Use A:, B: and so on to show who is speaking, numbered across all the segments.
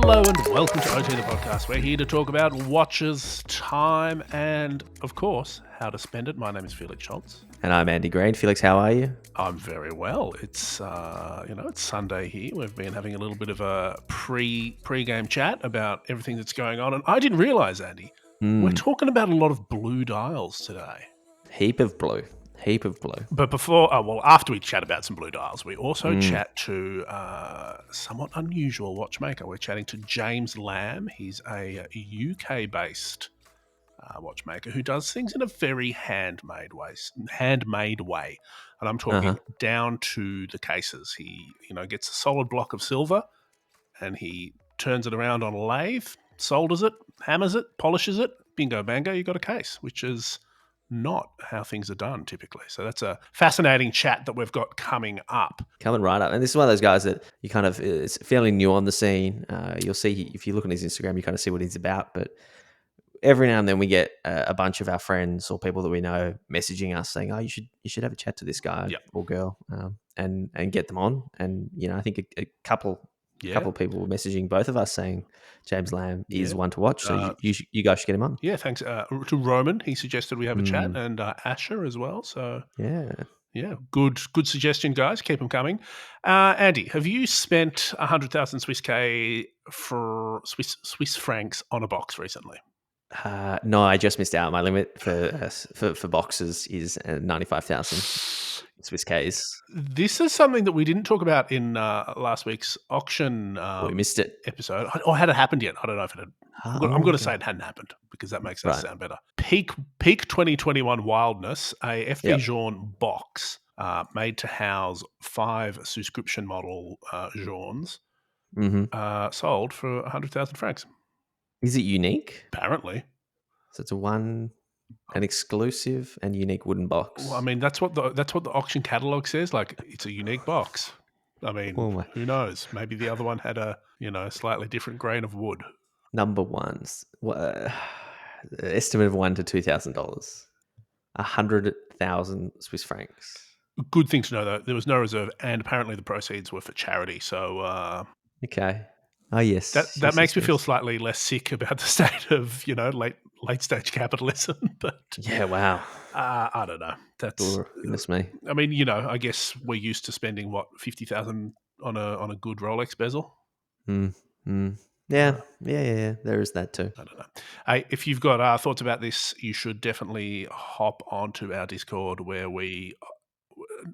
A: Hello and welcome to OT the Podcast. We're here to talk about watches, time, and, of course, how to spend it. My name is Felix Schultz.
B: And I'm Andy Green. Felix, how are you?
A: I'm very well. It's it's Sunday here. We've been having a little bit of a pre-game chat about everything that's going on, and I didn't realise, Andy, we're talking about a lot of blue dials today.
B: Heap of blue.
A: But after we chat about some blue dials, we also chat to a somewhat unusual watchmaker. We're chatting to James Lamb. He's a UK-based watchmaker who does things in a very handmade way. And I'm talking down to the cases. He, gets a solid block of silver and he turns it around on a lathe, solders it, hammers it, polishes it, bingo bango, you got a case, which is not how things are done typically. So that's a fascinating chat that we've got coming up.
B: Coming right up. And this is one of those guys that you kind of, is fairly new on the scene. You'll see, if you look on his Instagram, you kind of see what he's about. But every now and then we get a bunch of our friends or people that we know messaging us saying, oh, you should have a chat to this guy or girl and get them on. And, I think a couple people were messaging both of us saying James Lamb is one to watch. So you guys should get him on.
A: Yeah, thanks to Roman. He suggested we have a chat, and Asher as well. So yeah, good suggestion, guys. Keep them coming. Andy, have you spent 100,000 Swiss francs on a box recently?
B: No, I just missed out. My limit for boxes is 95,000 Swiss Ks.
A: This is something that we didn't talk about in last week's auction
B: we missed it.
A: episode. Or had it happened yet? I don't know if it had. I'm going to say it hadn't happened because that makes us sound better. Peak 2021 wildness, a FV Jaune box made to house 5 subscription model Jaunes sold for 100,000 francs.
B: Is it unique?
A: Apparently.
B: So it's an exclusive and unique wooden box.
A: Well, I mean, that's what the auction catalog says. Like, it's a unique box. I mean, who knows? Maybe the other one had a slightly different grain of wood.
B: Number ones, estimate of $1,000 to $2,000, 100,000 Swiss francs.
A: Good thing to know though, there was no reserve, and apparently the proceeds were for charity. So
B: okay. Oh yes,
A: that makes me feel slightly less sick about the state of late stage capitalism. But
B: yeah, wow.
A: I don't know. That's
B: goodness me.
A: I mean, I guess we're used to spending 50,000 on a good Rolex bezel.
B: Yeah. There is that too.
A: I don't know. Hey, if you've got thoughts about this, you should definitely hop onto our Discord where we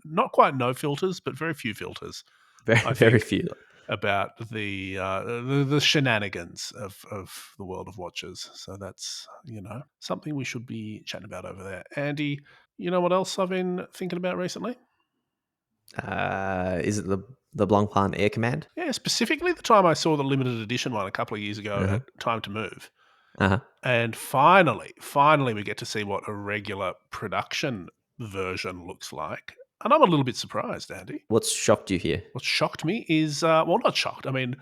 A: not quite no filters, but very few filters.
B: Very few.
A: About the shenanigans of the world of watches. So that's, something we should be chatting about over there. Andy, you know what else I've been thinking about recently?
B: Is it the Blancpain Air Command?
A: Yeah, specifically the time I saw the limited edition one a couple of years ago at Time to Move. And finally we get to see what a regular production version looks like. And I'm a little bit surprised, Andy.
B: What's shocked you here?
A: What shocked me is, not shocked. I mean,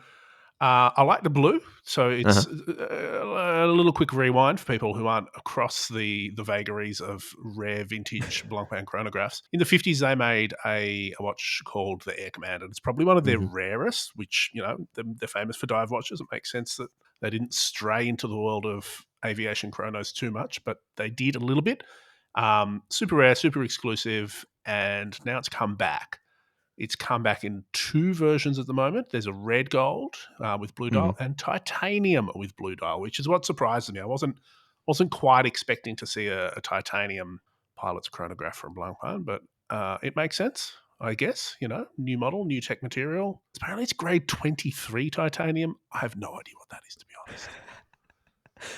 A: I like the blue. So it's a little quick rewind for people who aren't across the vagaries of rare vintage Blancpain chronographs. In the 50s, they made a watch called the Air Command, and it's probably one of their rarest, which, they're famous for dive watches. It makes sense that they didn't stray into the world of aviation chronos too much, but they did a little bit. Super rare, super exclusive, and now it's come back. It's come back in 2 versions at the moment. There's a red gold with blue dial and titanium with blue dial, which is what surprised me. I wasn't quite expecting to see a titanium pilot's chronograph from Blancpain, but it makes sense, I guess. New model, new tech material. Apparently it's grade 23 titanium. I have no idea what that is, to be honest.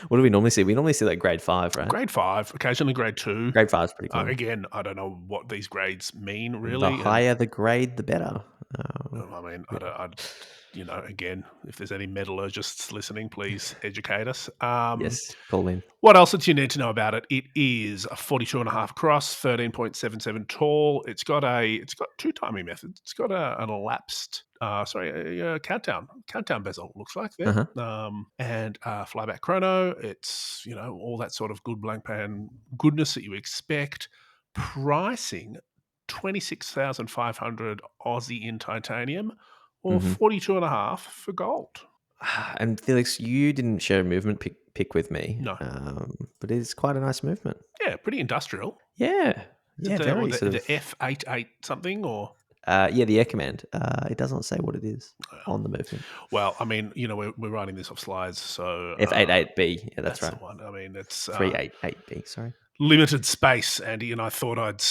B: What do we normally see? We normally see like grade 5, right?
A: Grade 5, occasionally grade 2.
B: Grade 5 is pretty cool.
A: Again, I don't know what these grades mean, really.
B: The higher the grade, the better.
A: I mean, again, if there's any metallurgists listening, please educate us.
B: Yes, call in.
A: What else do you need to know about it? It is a 42.5 cross, 13.77 tall. It's got 2 timing methods. It's got an elapsed, a countdown bezel, looks like there, and flyback chrono. It's all that sort of good Blancpain goodness that you expect. Pricing 26,500 Aussie in titanium, or 42.5 for gold.
B: And Felix, you didn't share a movement pick with me,
A: No.
B: but it is quite a nice movement.
A: Yeah, pretty industrial.
B: Yeah,
A: Is it
B: yeah, very sort
A: the
B: of.
A: F88 something or?
B: Yeah, the Air Command. It doesn't say what it is on the movement.
A: Well, I mean, we're writing this off slides, so
B: F88B. Yeah, that's
A: that's the
B: right.
A: one. I mean, it's
B: 388B. Sorry.
A: limited space, Andy, and I thought I'd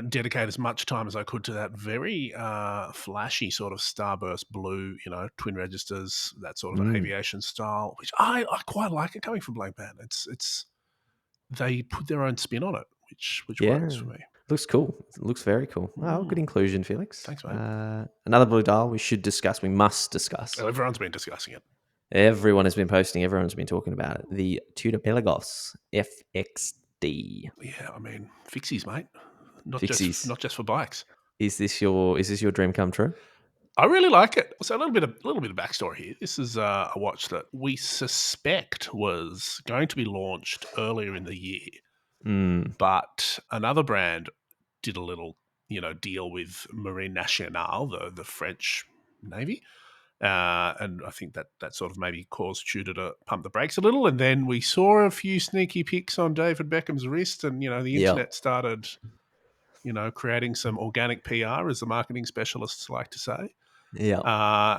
A: dedicate as much time as I could to that very flashy sort of starburst blue, twin registers, that sort of
B: Mm,
A: aviation style, which I quite like it coming from Blancpain. It's they put their own spin on it, which works
B: yeah,
A: for me.
B: looks cool. It looks very cool. Oh, good
A: Mm,
B: inclusion, Felix.
A: thanks, mate.
B: Another blue dial we should discuss. We must discuss.
A: Well, everyone's been discussing it.
B: Everyone has been posting. Everyone's been talking about it. The Tudor Paragos FXD.
A: Yeah, I mean, fixies, mate.
B: Fixies.
A: Not just for bikes.
B: Is this your dream come true?
A: I really like it. So a little bit of backstory here. This is a watch that we suspect was going to be launched earlier in the year,
B: Mm,
A: but another brand did a little, deal with Marine Nationale, the French Navy, and I think that sort of maybe caused Tudor to pump the brakes a little. And then we saw a few sneaky pics on David Beckham's wrist, and the
B: yeah.
A: internet started, creating some organic PR, as the marketing specialists like to say.
B: Yeah.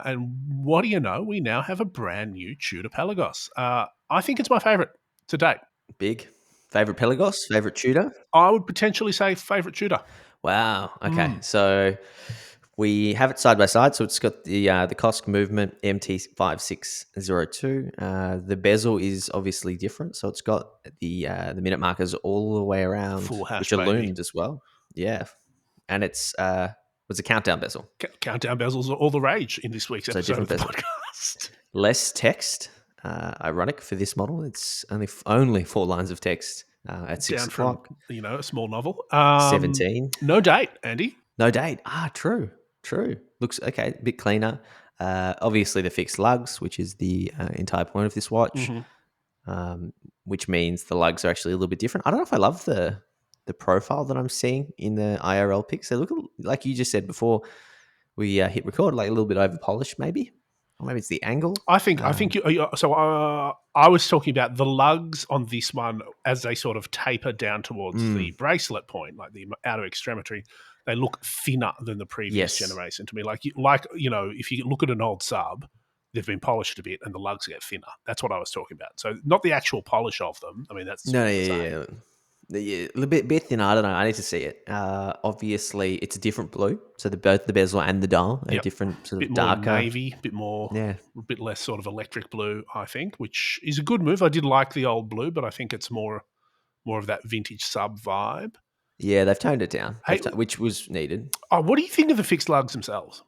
A: And what do you know? We now have a brand new Tudor Pelagos. I think it's my favourite to date.
B: Big. Favorite Pelagos? Favorite Tudor?
A: I would potentially say favourite Tudor.
B: Wow. Okay.
A: Mm.
B: So we have it side by side. So it's got the Kosk movement MT5602. The bezel is obviously different. So it's got the minute markers all the way around,
A: Full hash,
B: which are
A: baby.
B: loomed as well. Yeah. And it's a countdown bezel.
A: Countdown bezels are all the rage in this week's
B: So
A: episode of
B: different
A: the
B: bezel.
A: podcast.
B: Less text. Ironic for this model. It's only 4 lines of text at 6
A: Down from,
B: o'clock.
A: a small novel.
B: 17.
A: No date, Andy.
B: No date. True. Looks okay. A bit cleaner. Obviously, the fixed lugs, which is the entire point of this watch,
A: Mm-hmm.
B: which means the lugs are actually a little bit different. I don't know if I love the profile that I'm seeing in the IRL pics. They look like you just said before we hit record, like a little bit over polished, maybe, or maybe it's the angle.
A: I think I was talking about the lugs on this one as they sort of taper down towards the bracelet point, like the outer extremity. They look thinner than the previous
B: Yes.
A: generation to me. If you look at an old sub, they've been polished a bit and the lugs get thinner. That's what I was talking about. So not the actual polish of them. I mean, that's
B: No,
A: the
B: yeah,
A: same.
B: yeah. Yeah, a little bit thinner. I don't know. I need to see it. Obviously, it's a different blue, so both the bezel and the dial are
A: Yep.
B: different, sort
A: Bit
B: of
A: more
B: darker.
A: navy,
B: Yeah,
A: a bit less sort of electric blue, I think, which is a good move. I did like the old blue, but I think it's more of that vintage sub vibe.
B: yeah. They've toned it down,
A: Hey,
B: which was needed.
A: what do you think of the fixed lugs themselves?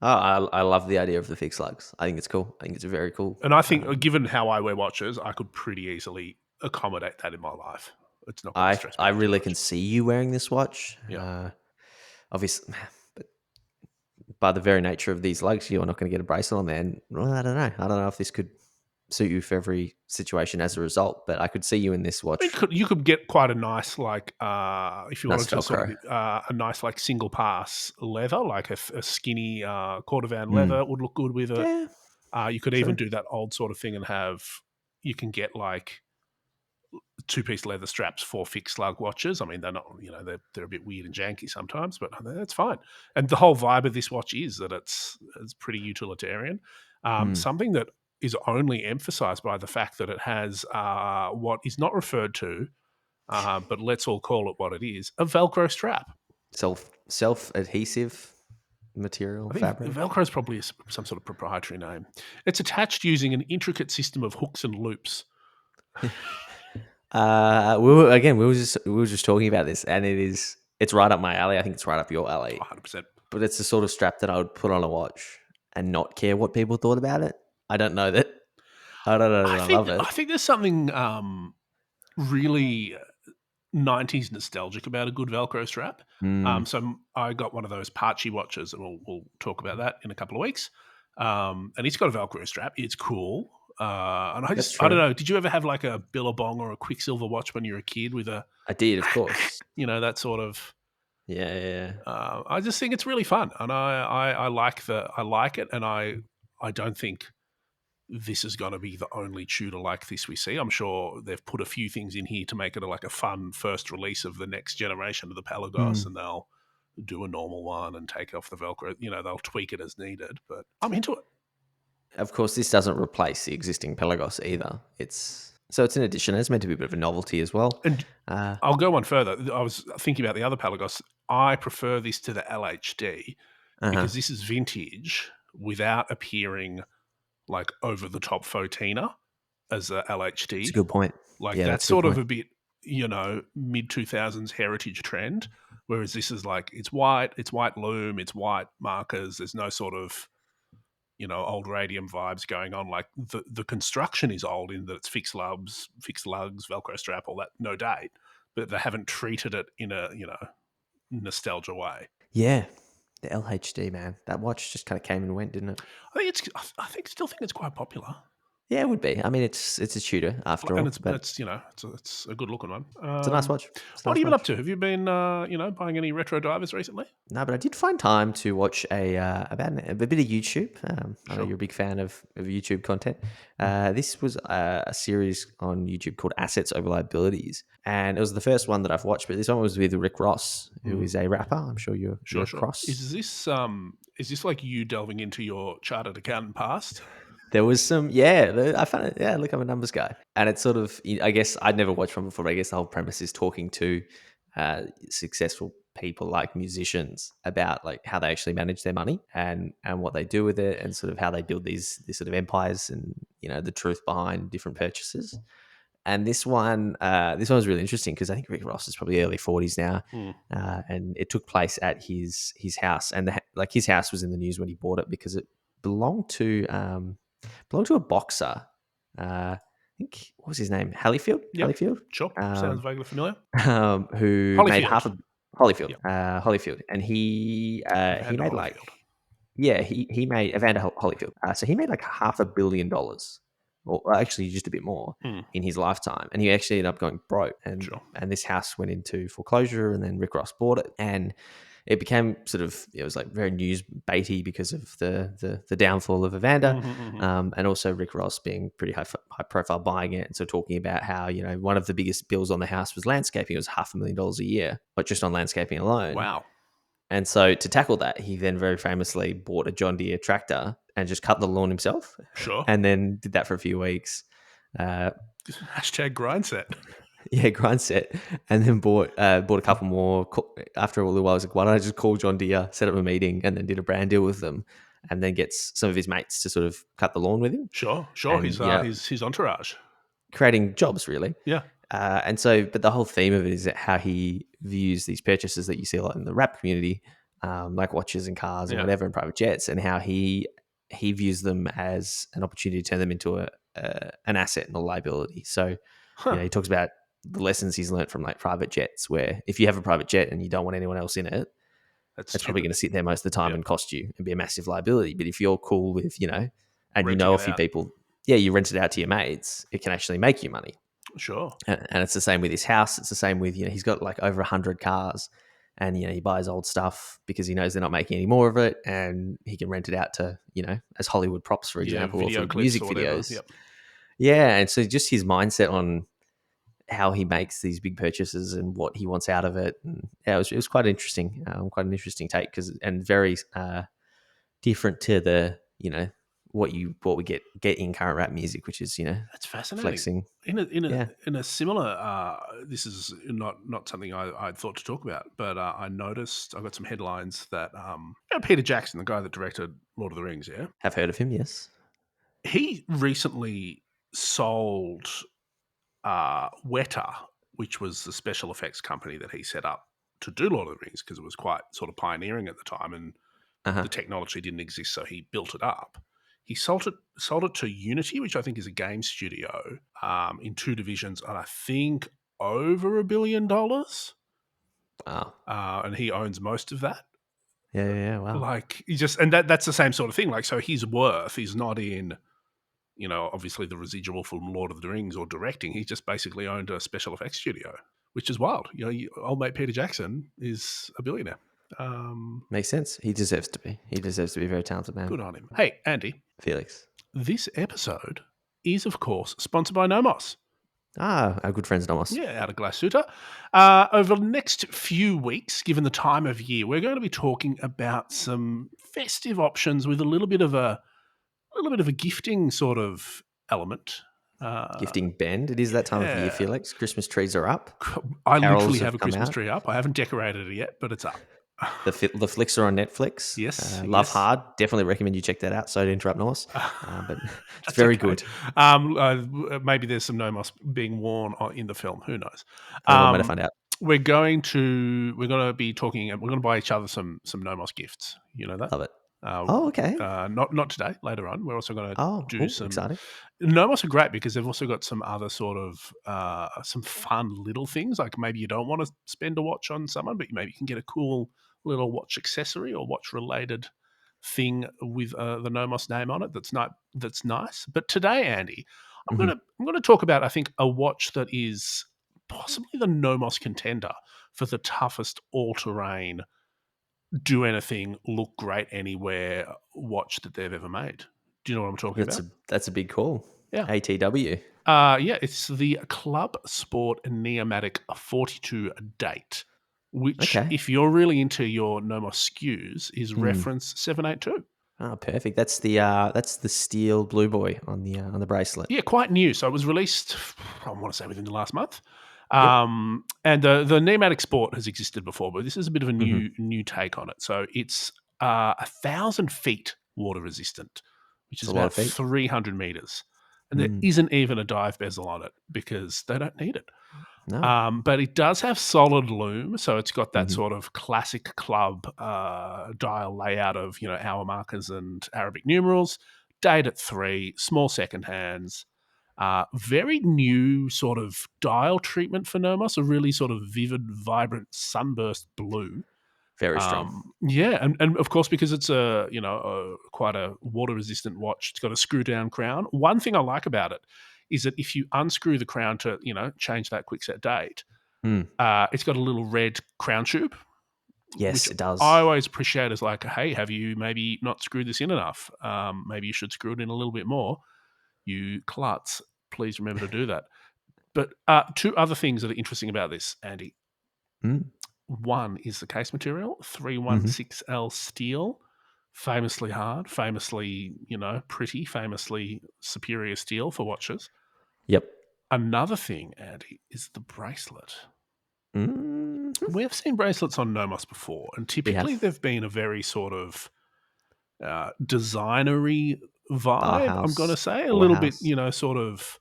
B: Oh, I love the idea of the fixed lugs. I think it's cool. I think it's very cool.
A: And I think, given how I wear watches, I could pretty easily accommodate that in my life. It's not going to stress me
B: I
A: out too
B: really
A: much.
B: can see you wearing this watch.
A: Yeah.
B: Obviously, but by the very nature of these lugs, you're not going to get a bracelet on there. And well, I don't know. I don't know if this could suit you for every situation as a result, but I could see you in this watch.
A: You could get quite a nice, if you
B: Nice
A: wanted to sort
B: Velcro.
A: of, a nice, single pass leather, like a skinny cordovan leather would look good with it.
B: Yeah,
A: You could even
B: true.
A: do that old sort of thing and you can get two-piece leather straps for fixed lug watches. I mean, they're not, they're a bit weird and janky sometimes, but that's fine. And the whole vibe of this watch is that it's pretty utilitarian. Something that is only emphasized by the fact that it has what is not referred to, but let's all call it what it is, a Velcro strap.
B: Self adhesive material
A: I think
B: fabric.
A: Velcro is probably some sort of proprietary name. It's attached using an intricate system of hooks and loops.
B: We were just talking about this, and it's right up my alley. I think it's right up your alley.
A: 100%.
B: But it's the sort of strap that I would put on a watch and not care what people thought about it. I don't know that. I don't know that I love it.
A: I think there's something really 90s nostalgic about a good Velcro strap. So I got one of those Parchy watches, and we'll talk about that in a couple of weeks. And it's got a Velcro strap. It's cool. And I don't know. Did you ever have like a Billabong or a Quicksilver watch when you were a kid with a?
B: I did, of course.
A: That sort of.
B: Yeah.
A: I just think it's really fun, and I like it, and I don't think this is going to be the only Tudor like this we see. I'm sure they've put a few things in here to make it like a fun first release of the next generation of the Paragos, and they'll do a normal one and take off the Velcro. They'll tweak it as needed, but I'm into it.
B: Of course, this doesn't replace the existing Pelagos either. It's an addition. It's meant to be a bit of a novelty as well.
A: And I'll go one further. I was thinking about the other Paragos. I prefer this to the LHD because this is vintage without appearing like over the top Fotina as a LHD.
B: It's a good point.
A: Like
B: Yeah,
A: that's
B: a good
A: sort of
B: point.
A: a bit, mid 2000s heritage trend. Whereas this is like it's white loom, it's white markers. There's no sort of old radium vibes going on. Like the construction is old in that it's fixed lugs, Velcro strap, all that, no date. But they haven't treated it in a nostalgia way.
B: Yeah, the LHD, man. That watch just kind of came and went, didn't it?
A: Still think it's quite popular.
B: Yeah, it would be. I mean, it's a Tudor after all,
A: And
B: but
A: it's a good looking one.
B: it's a nice watch.
A: What have you been up to? Have you been buying any retro divers recently?
B: No, but I did find time to watch a bit of YouTube. I know you're a big fan of YouTube content. This was a series on YouTube called Assets Over Liabilities, and it was the first one that I've watched. But this one was with Rick Ross, who is a rapper. I'm sure you're across.
A: Is this like you delving into your chartered accountant past?
B: There was some, I found it. Yeah, look, I'm a numbers guy, and it's sort of, I guess I'd never watched one before. But I guess the whole premise is talking to successful people like musicians about like how they actually manage their money and what they do with it, and sort of how they build these sort of empires, and the truth behind different purchases. And this one was really interesting because I think Rick Ross is probably early 40s now, and it took place at his house, and his house was in the news when he bought it because it belonged to a boxer. I think, what was his name? Hallifield?
A: Yep.
B: Hallifield?
A: Sure. Sounds vaguely familiar.
B: Who
A: Holyfield.
B: made Holyfield.
A: Yep.
B: Holyfield. And he made
A: Holyfield.
B: like, he made Evander Holyfield. So he made like $500 million, or actually just a bit more in his lifetime. And he actually ended up going broke. And this house went into foreclosure, and then Rick Ross bought it. And it became sort of, it was like very news baity because of the downfall of Evander, and also Rick Ross being pretty high profile buying it. And so talking about how, one of the biggest bills on the house was landscaping. It was $500,000 a year, but just on landscaping alone.
A: Wow.
B: And so to tackle that, he then very famously bought a John Deere tractor and just cut the lawn himself.
A: Sure.
B: And then did that for a few weeks.
A: Hashtag grind set.
B: Yeah, grind set, and then bought a couple more. After a little while, I was like, why don't I just call John Deere, set up a meeting, and then did a brand deal with them, and then gets some of his mates to sort of cut the lawn with him.
A: Sure. And, his entourage.
B: Creating jobs, really.
A: Yeah.
B: And so, but the whole theme of it is how he views these purchases that you see a lot in the rap community, like watches and cars and whatever, and private jets, and how he views them as an opportunity to turn them into an asset and a liability. So, he talks about the lessons he's learned from like private jets, where if you have a private jet and you don't want anyone else in it, that's probably going to sit there most of the time and cost you and be a massive liability. But if you're cool with, and renting, a few people, you rent it out to your mates, it can actually make you money.
A: Sure.
B: And it's the same with his house. It's the same with, he's got like over 100 cars, and, he buys old stuff because he knows they're not making any more of it, and he can rent it out to, as Hollywood props, for example, or for music videos. Yep. Yeah. And so just his mindset on how he makes these big purchases and what he wants out of it. And it was quite interesting, quite an interesting take, and very different to the, what we get in current rap music, which is,
A: that's fascinating.
B: Flexing.
A: In a similar, this is not something I'd thought to talk about, but I noticed, I got some headlines that Peter Jackson, the guy that directed Lord of the Rings,
B: have heard of him. Yes.
A: He recently sold Weta, which was the special effects company that he set up to do Lord of the Rings, because it was quite sort of pioneering at the time, and the technology didn't exist, so he built it up. He sold it to Unity, which I think is a game studio, in two divisions, and I think over $1 billion.
B: Wow.
A: And he owns most of that.
B: Yeah. Wow.
A: Like that's the same sort of thing. Like, so his worth is not in, obviously the residual from Lord of the Rings or directing. He just basically owned a special effects studio, which is wild. Old mate Peter Jackson is a billionaire.
B: Makes sense. He deserves to be. He deserves to be a very talented man.
A: Good on him. Hey, Andy,
B: Felix.
A: this episode is, of course, sponsored by Nomos.
B: Our good friends Nomos.
A: Yeah, out of Glasuta. Over the next few weeks, given the time of year, we're going to be talking about some festive options with a little bit of a gifting sort of element.
B: Gifting bend. It is that time of year,
A: Yeah.
B: Felix. Christmas trees are up.
A: I
B: Carols
A: literally have
B: have
A: a
B: come
A: Christmas
B: out.
A: tree up. I haven't decorated it yet, but it's up.
B: The flicks are on Netflix.
A: Yes,
B: Love
A: yes.
B: Hard. Definitely recommend you check that out. Sorry to interrupt, Norse. But it's
A: That's
B: very
A: okay.
B: good.
A: Maybe there's some Nomos being worn in the film. Who knows?
B: One way to find out.
A: We're going to be talking. We're going to buy each other some Nomos gifts. You know that.
B: Love it. Oh, okay.
A: Not today. Later on, we're also going to do some.
B: Exciting.
A: Nomos are great because they've also got some other sort of some fun little things. Like maybe you don't want to spend a watch on someone, but maybe you can get a cool little watch accessory or watch related thing with the Nomos name on it. That's nice. But today, Andy, I'm gonna talk about I think a watch that is possibly the Nomos contender for the toughest all-terrain, do anything, look great anywhere watch that they've ever made. Do you know what I'm talking about?
B: That's a big call.
A: Yeah.
B: ATW.
A: Yeah, it's the Club Sport Numatic 42 date, which,
B: Okay.
A: if you're really into your Nomos SKUs, is reference 782.
B: Oh, perfect. That's the steel blue boy on the bracelet.
A: Yeah, quite new. So it was released, I want to say, within the last month.
B: Yep.
A: And the Numatic Sport has existed before, but this is a bit of a new take on it. So it's 1,000 feet water resistant, which is
B: a lot
A: about
B: of feet.
A: 300 meters. And there isn't even a dive bezel on it because they don't need it.
B: No.
A: But it does have solid loom, so it's got that sort of classic club dial layout of hour markers and Arabic numerals. Date at 3, small second hands. Very new sort of dial treatment for Nomos, a really sort of vivid, vibrant sunburst blue.
B: Very strong.
A: Yeah, and of course, because it's quite a water resistant watch, it's got a screw down crown. One thing I like about it is that if you unscrew the crown to change that quick set date, it's got a little red crown tube.
B: Yes,
A: which
B: it does.
A: I always appreciate as like, hey, have you maybe not screwed this in enough? Maybe you should screw it in a little bit more. You klutz, please remember to do that. But two other things that are interesting about this, Andy. One is the case material, 316L steel, famously hard, famously, pretty, famously superior steel for watches.
B: Yep.
A: Another thing, Andy, is the bracelet.
B: Mm-hmm.
A: We have seen bracelets on Nomos before, and typically they've been a very sort of designery vibe, I'm going to say. A little bit, sort of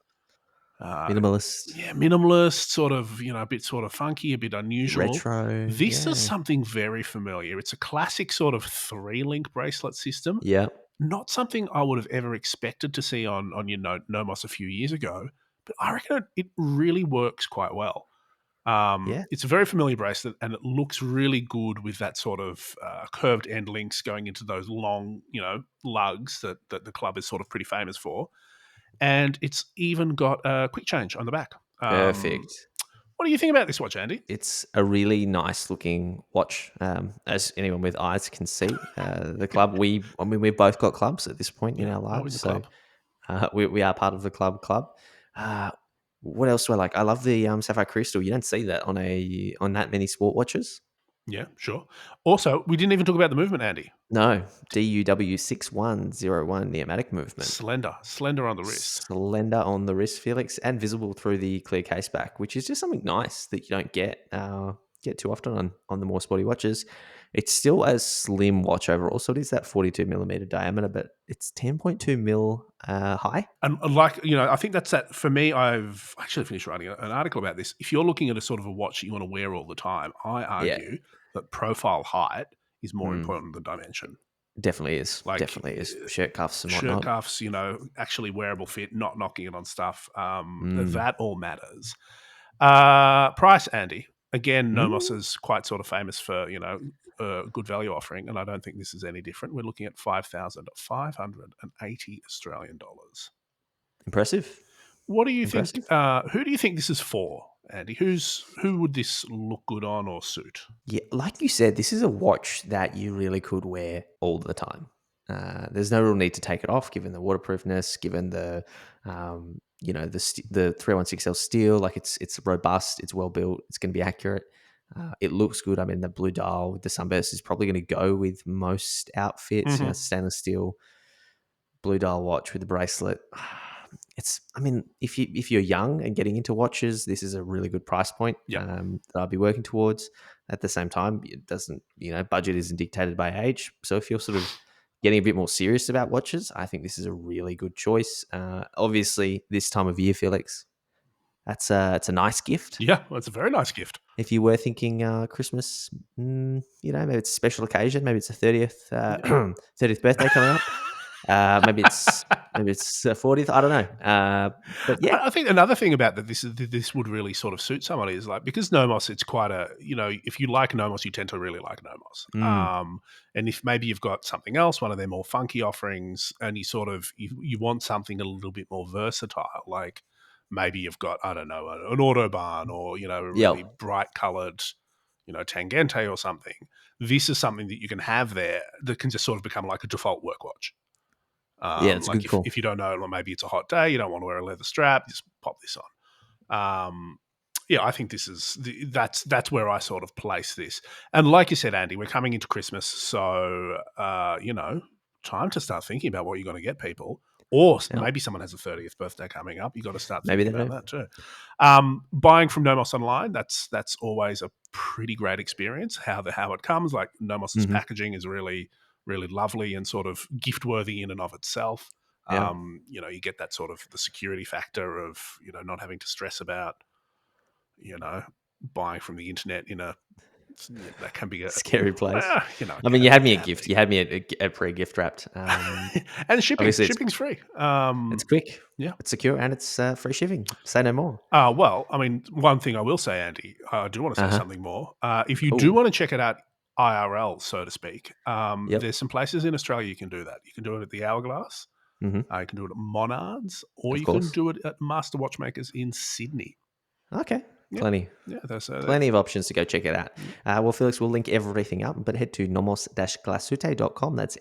B: minimalist.
A: Yeah, minimalist, sort of, a bit sort of funky, a bit unusual.
B: Retro.
A: This is something very familiar. It's a classic sort of 3-link bracelet system.
B: Yeah.
A: Not something I would have ever expected to see on Nomos a few years ago, but I reckon it really works quite well. It's a very familiar bracelet, and it looks really good with that sort of curved end links going into those long, lugs that the club is sort of pretty famous for. And it's even got a quick change on the back.
B: Perfect.
A: What do you think about this watch, Andy?
B: It's a really nice looking watch. As anyone with eyes can see, the club. We've both got clubs at this point in our lives, so we are part of the club. What else do I like? I love the sapphire crystal. You don't see that on that many sport watches.
A: Yeah, sure. Also, we didn't even talk about the movement, Andy.
B: No, DUW6101 Numatic movement.
A: Slender on the wrist.
B: Slender on the wrist, Felix, and visible through the clear case back, which is just something nice that you don't get too often on the more sporty watches. It's still a slim watch overall, so it is that 42 millimeter diameter, but it's 10.2 mil high.
A: And I think that's that. For me, I've actually finished writing an article about this. If you're looking at a sort of a watch that you want to wear all the time, I argue that profile height is more important than dimension.
B: Definitely is. Definitely is. Shirt cuffs and whatnot.
A: Shirt cuffs, actually wearable fit, not knocking it on stuff. That all matters. Price, Andy. Again, Nomos is quite sort of famous for, good value offering, and I don't think this is any different. We're looking at 5,580 Australian dollars.
B: Impressive.
A: What do you think? Who do you think this is for, Andy? Who would this look good on or suit?
B: Yeah, like you said, this is a watch that you really could wear all the time. There's no real need to take it off, given the waterproofness, given the the 316L steel. Like it's robust, it's well built, it's going to be accurate. It looks good. I mean, the blue dial with the sunburst is probably going to go with most outfits. You know,
A: Mm-hmm.
B: stainless steel blue dial watch with the bracelet. It's, I mean, if you're young and getting into watches, this is a really good price point
A: Yeah.
B: that I'll be working towards. At the same time, it doesn't, budget isn't dictated by age. So if you're sort of getting a bit more serious about watches, I think this is a really good choice. Obviously, this time of year, Felix, it's a nice gift.
A: Yeah, well, it's a very nice gift.
B: If you were thinking Christmas, maybe it's a special occasion, maybe it's a 30th 30th birthday coming up. Maybe it's 40th. I don't know. But yeah,
A: I think another thing about that this would really sort of suit somebody is like, because Nomos, it's quite a, if you like Nomos, you tend to really like Nomos.
B: Mm,
A: And if maybe you've got something else, one of their more funky offerings, and you want something a little bit more versatile, like maybe you've got, I don't know, an Autobahn, or a
B: yeah,
A: really bright coloured, Tangente or something. This is something that you can have there that can just sort of become like a default work watch.
B: yeah, it's a
A: Like
B: good call.
A: if you don't know, or maybe it's a hot day, you don't want to wear a leather strap, just pop this on. Yeah, I think that's where I sort of place this. And like you said, Andy, we're coming into Christmas, so time to start thinking about what you're going to get people. Or
B: Yeah,
A: maybe someone has a 30th birthday coming up. You got to start
B: maybe
A: thinking
B: they
A: about
B: do.
A: that too. Buying from Nomos online, that's always a pretty great experience. How it comes, like Nomos's
B: Hmm.
A: packaging is really really lovely and sort of gift worthy in and of itself.
B: Yeah,
A: You get that sort of the security factor of not having to stress about you know buying from the internet that can be
B: scary place.
A: it
B: I mean, you had me a
A: can
B: gift.
A: be.
B: You had me a pre-gift wrapped.
A: And shipping
B: Obviously,
A: shipping's free.
B: it's quick,
A: Yeah.
B: it's secure, and it's free shipping. Say no more.
A: Well, I mean, one thing I will say, Andy, I do want to
B: Uh
A: say
B: huh.
A: something more. If you do
B: Oh,
A: want to check it out IRL, so to speak,
B: yep.
A: there's some places in Australia you can do that. You can do it at the Hourglass.
B: Hmm.
A: You can do it at Monards, or
B: Of
A: you can
B: course.
A: do it at Master Watchmakers in Sydney.
B: Okay.
A: Yeah,
B: Plenty.
A: yeah, that's
B: Plenty of options to go check it out. Well, Felix, we'll link everything up, but head to nomos-glasute.com. That's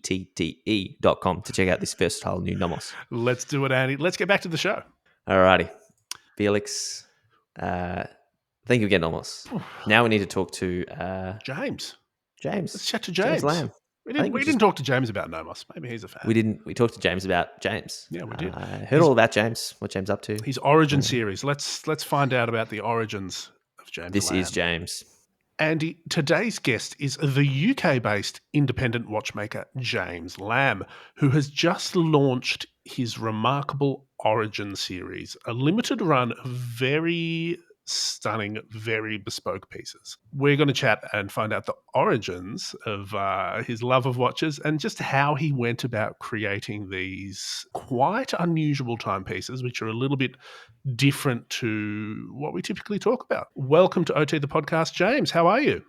B: NOMOS-GLASHUETTE.com to check out this versatile new Nomos.
A: Let's do it, Andy. Let's get back to the show.
B: Alrighty. Felix, thank you again, Nomos. Now we need to talk to
A: James, let's
B: James.
A: chat to
B: James
A: James.
B: Lamb.
A: We
B: I
A: didn't
B: think we
A: we
B: just
A: didn't talk to James about Nomos. Maybe he's a fan.
B: we didn't we talked to James about James.
A: Yeah, we did.
B: Heard all about James, what James up to.
A: His origin series. Let's find out about the origins of James
B: This is
A: Lamb.
B: James.
A: Andy, today's guest is the UK-based independent watchmaker James Lamb, who has just launched his remarkable Origin series, a limited run of very stunning, very bespoke pieces. We're going to chat and find out the origins of his love of watches and just how he went about creating these quite unusual timepieces, which are a little bit different to what we typically talk about. Welcome to OT the podcast, James. How are you?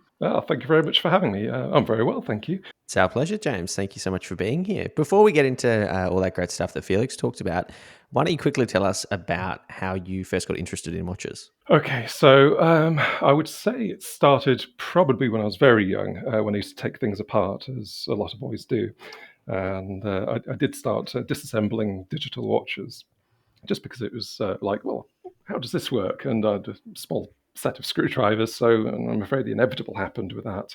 C: Thank you very much for having me. I'm very well, thank you.
B: It's our pleasure, James. Thank you so much for being here. Before we get into all that great stuff that Felix talked about, why don't you quickly tell us about how you first got interested in watches?
C: Okay, so I would say it started probably when I was very young, when I used to take things apart, as a lot of boys do. And I did start disassembling digital watches just because it was like, well, how does this work? And I had a small set of screwdrivers, so and I'm afraid the inevitable happened with that.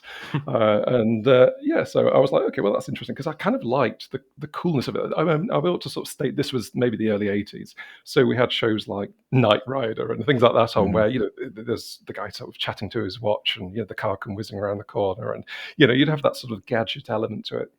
C: So I was like, okay, well, that's interesting because I kind of liked the coolness of it. I'm able to sort of state this was maybe the early 80s. So we had shows like Knight Rider and things like that on where, there's the guy sort of chatting to his watch and, the car come whizzing around the corner and, you'd have that sort of gadget element to it.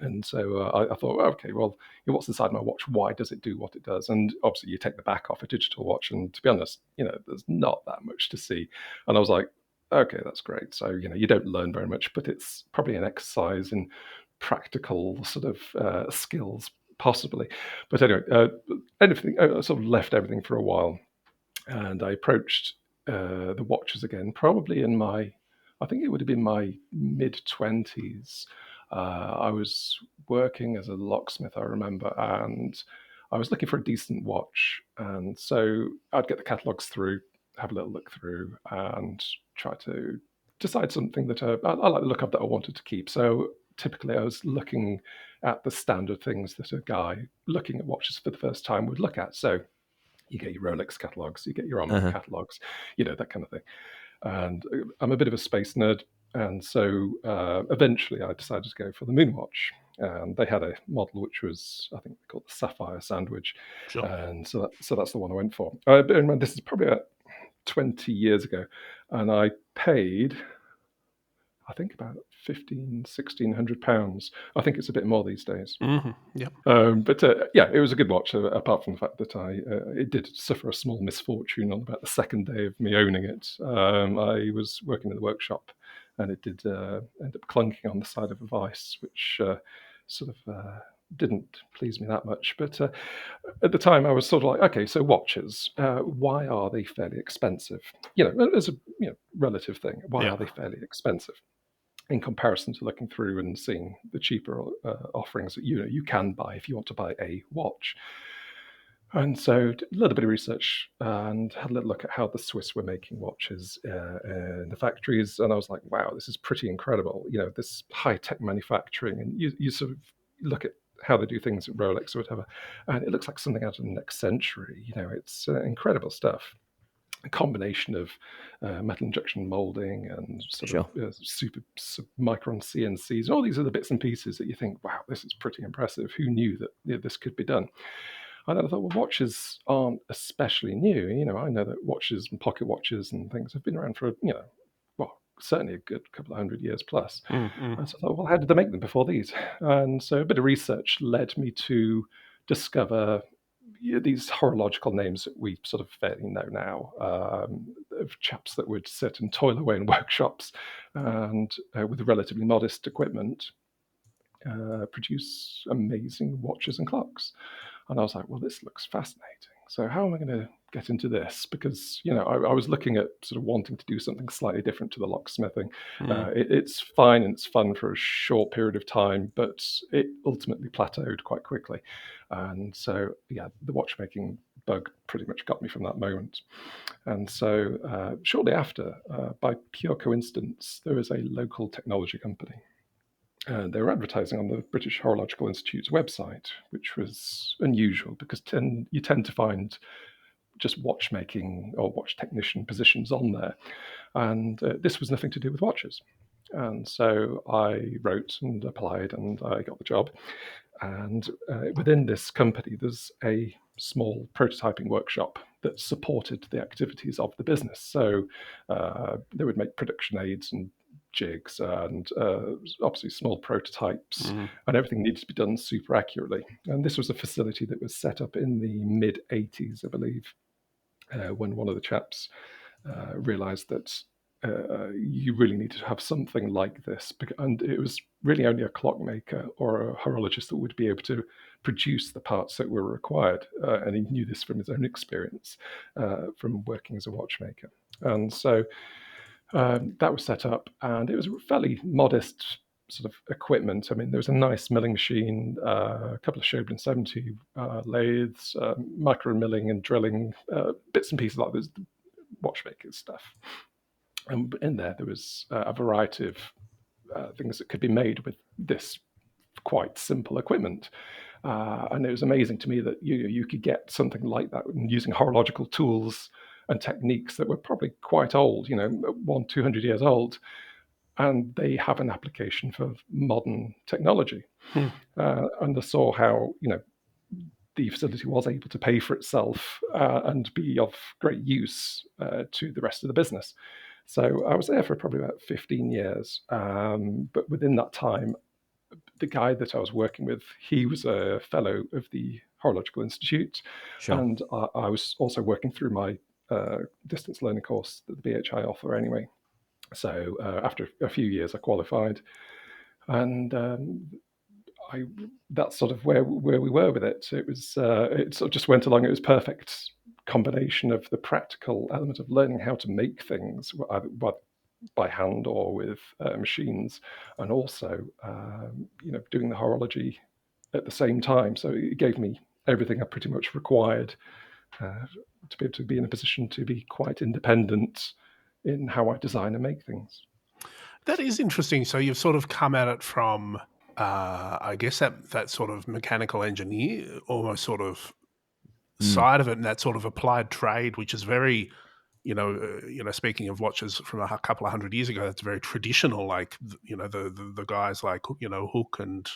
C: And so I thought, okay, well, what's inside my watch? Why does it do what it does? And obviously, you take the back off a digital watch, and to be honest, there's not that much to see. And I was like, okay, that's great. So you don't learn very much, but it's probably an exercise in practical sort of skills, possibly. But anyway, anything I sort of left everything for a while, and I approached the watches again, probably I think it would have been my mid-20s. I was working as a locksmith, I remember, and I was looking for a decent watch, and so I'd get the catalogues through, have a little look through, and try to decide something that I like the look of that I wanted to keep. So typically I was looking at the standard things that a guy looking at watches for the first time would look at. So you get your Rolex catalogs, you get your Omni catalogs, that kind of thing. And I'm a bit of a space nerd, and so eventually I decided to go for the Moonwatch. And they had a model which was, I think, called the Sapphire Sandwich,
A: Sure.
C: and so that's the one I went for. Bear in mind, this is probably about 20 years ago, and I paid, I think, about £1,600. I think it's a bit more these days.
A: Yep.
C: But it was a good watch, apart from the fact that it did suffer a small misfortune on about the second day of me owning it. I was working in the workshop, and it did end up clunking on the side of a vise, which didn't please me that much. But at the time, I was sort of like, okay, so watches, why are they fairly expensive? As a relative thing, why are they fairly expensive in comparison to looking through and seeing the cheaper offerings that you can buy if you want to buy a watch? And so did a little bit of research and had a little look at how the Swiss were making watches in the factories. And I was like, wow, this is pretty incredible. This high-tech manufacturing. And you sort of look at how they do things at Rolex or whatever, and it looks like something out of the next century. It's incredible stuff. A combination of metal injection molding and super micron CNCs, all these other bits and pieces that you think, wow, this is pretty impressive. Who knew that this could be done? And then I thought, well, watches aren't especially new. I know that watches and pocket watches and things have been around for, certainly a good couple of 100 years plus. And so I thought, well, how did they make them before these? And so a bit of research led me to discover these horological names that we sort of fairly know now, of chaps that would sit and toil away in workshops and with relatively modest equipment produce amazing watches and clocks. And I was like, well, this looks fascinating. So how am I going to get into this? Because, I was looking at sort of wanting to do something slightly different to the locksmithing. It's fine and it's fun for a short period of time, but it ultimately plateaued quite quickly. And so, the watchmaking bug pretty much got me from that moment. And so shortly after, by pure coincidence, there was a local technology company. They were advertising on the British Horological Institute's website, which was unusual because you tend to find just watchmaking or watch technician positions on there. And this was nothing to do with watches. And so I wrote and applied and I got the job. And within this company, there's a small prototyping workshop that supported the activities of the business. So they would make production aids and jigs and obviously small prototypes, and everything needed to be done super accurately. And this was a facility that was set up in the mid-80s, I believe, when one of the chaps realized that you really needed to have something like this. And it was really only a clockmaker or a horologist that would be able to produce the parts that were required. And he knew this from his own experience from working as a watchmaker. And so that was set up, and it was fairly modest sort of equipment. I mean, there was a nice milling machine, a couple of Schoeblen 70 lathes, micro milling and drilling, bits and pieces like this, watchmakers stuff. And in there was a variety of things that could be made with this quite simple equipment. And it was amazing to me that you could get something like that using horological tools and techniques that were probably quite old, 200 years old, and they have an application for modern technology. And I saw how, the facility was able to pay for itself and be of great use to the rest of the business. So I was there for probably about 15 years. But within that time, the guy that I was working with, he was a fellow of the Horological Institute.
B: Sure.
C: And I was also working through my distance learning course that the BHI offer anyway. So after a few years, I qualified. And that's sort of where we were with it. It was it sort of just went along. It was perfect combination of the practical element of learning how to make things, either by hand or with machines, and also doing the horology at the same time. So it gave me everything I pretty much required to be able to be in a position to be quite independent in how I design and make things.
A: That is interesting. So you've sort of come at it from, I guess, that sort of mechanical engineer, almost sort of side of it, and that sort of applied trade, which is very, speaking of watches from a couple of 100 years ago, that's very traditional. Like, the guys like, Hook and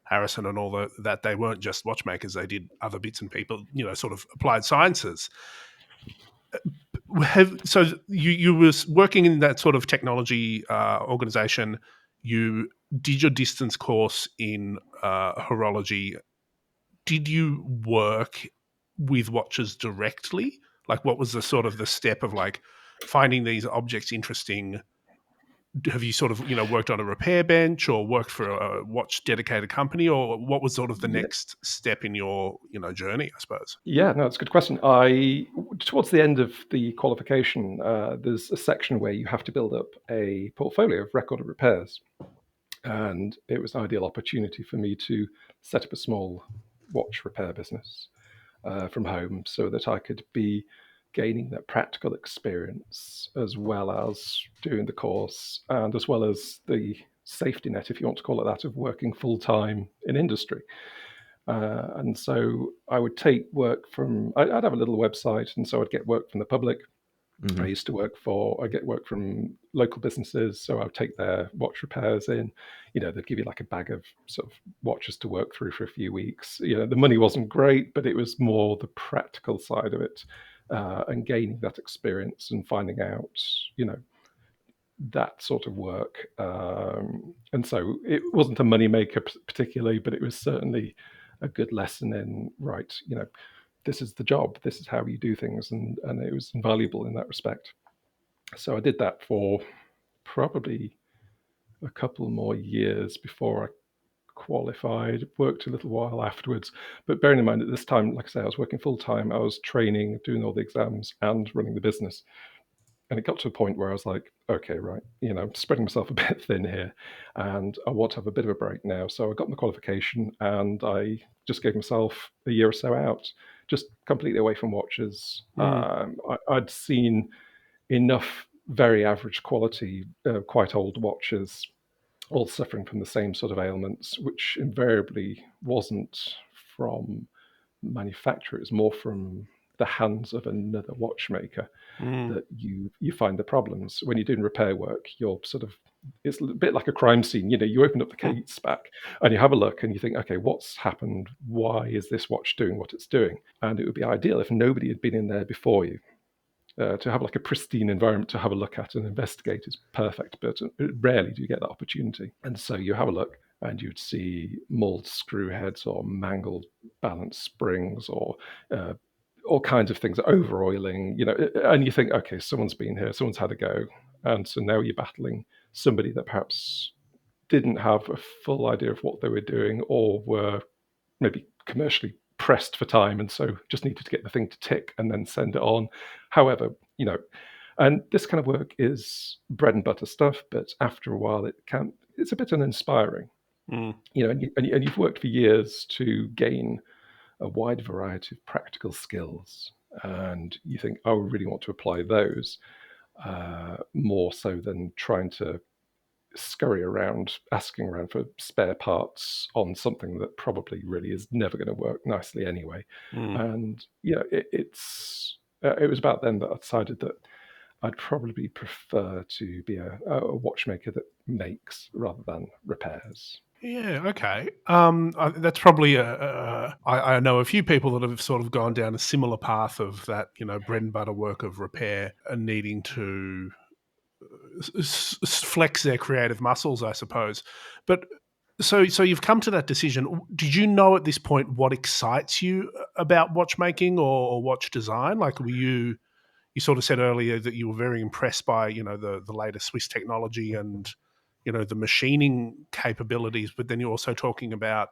A: Harrison and all that, they weren't just watchmakers; they did other bits and people, sort of applied sciences. So you was working in that sort of technology organization. You did your distance course in horology. Did you work with watches directly? Like, what was the sort of the step of like finding these objects interesting? Have you sort of worked on a repair bench or worked for a watch dedicated company, or what was sort of the
C: Yeah.
A: next step in your journey, I suppose?
C: Yeah, no, it's a good question. Towards the end of the qualification, there's a section where you have to build up a portfolio of recorded repairs, and it was an ideal opportunity for me to set up a small watch repair business from home, so that I could be gaining that practical experience as well as doing the course, and as well as the safety net, if you want to call it that, of working full time in industry. And so I would take work from, I'd have a little website, and so I'd get work from the public. I used to I get work from local businesses, so I would take their watch repairs in. They'd give you like a bag of sort of watches to work through for a few weeks. The money wasn't great, but it was more the practical side of it, and gaining that experience and finding out, that sort of work. And so it wasn't a moneymaker particularly, but it was certainly a good lesson in, right, this is the job, this is how you do things, and it was invaluable in that respect. So I did that for probably a couple more years before I qualified, worked a little while afterwards. But bearing in mind at this time, like I say, I was working full time, I was training, doing all the exams and running the business. And it got to a point where I was like, okay, right, I'm spreading myself a bit thin here, and I want to have a bit of a break now. So I got my qualification, and I just gave myself a year or so out, just completely away from watches. I'd seen enough very average quality, quite old watches, all suffering from the same sort of ailments, which invariably wasn't from manufacturer, it's more from the hands of another watchmaker that you find the problems. When you're doing repair work, you're sort of, it's a bit like a crime scene. You open up the case back and you have a look and you think, okay, what's happened? Why is this watch doing what it's doing? And it would be ideal if nobody had been in there before you. To have like a pristine environment to have a look at and investigate is perfect, but rarely do you get that opportunity. And so you have a look and you'd see mauled screw heads or mangled balance springs or all kinds of things, over oiling, and you think, okay, someone's been here, someone's had a go. And so now you're battling somebody that perhaps didn't have a full idea of what they were doing, or were maybe commercially pressed for time, and so just needed to get the thing to tick and then send it on. However, and this kind of work is bread and butter stuff, but after a while it's a bit uninspiring. And you've worked for years to gain a wide variety of practical skills, and you think, I really want to apply those, more so than trying to scurry around asking around for spare parts on something that probably really is never going to work nicely anyway. And it was about then that I decided that I'd probably prefer to be a watchmaker that makes rather than repairs.
A: Yeah, okay. That's probably I know a few people that have sort of gone down a similar path of that, bread and butter work of repair and needing to flex their creative muscles, I suppose. But so you've come to that decision. Did you know at this point what excites you about watchmaking or watch design? Like, were you sort of said earlier that you were very impressed by, the latest Swiss technology and, the machining capabilities, but then you're also talking about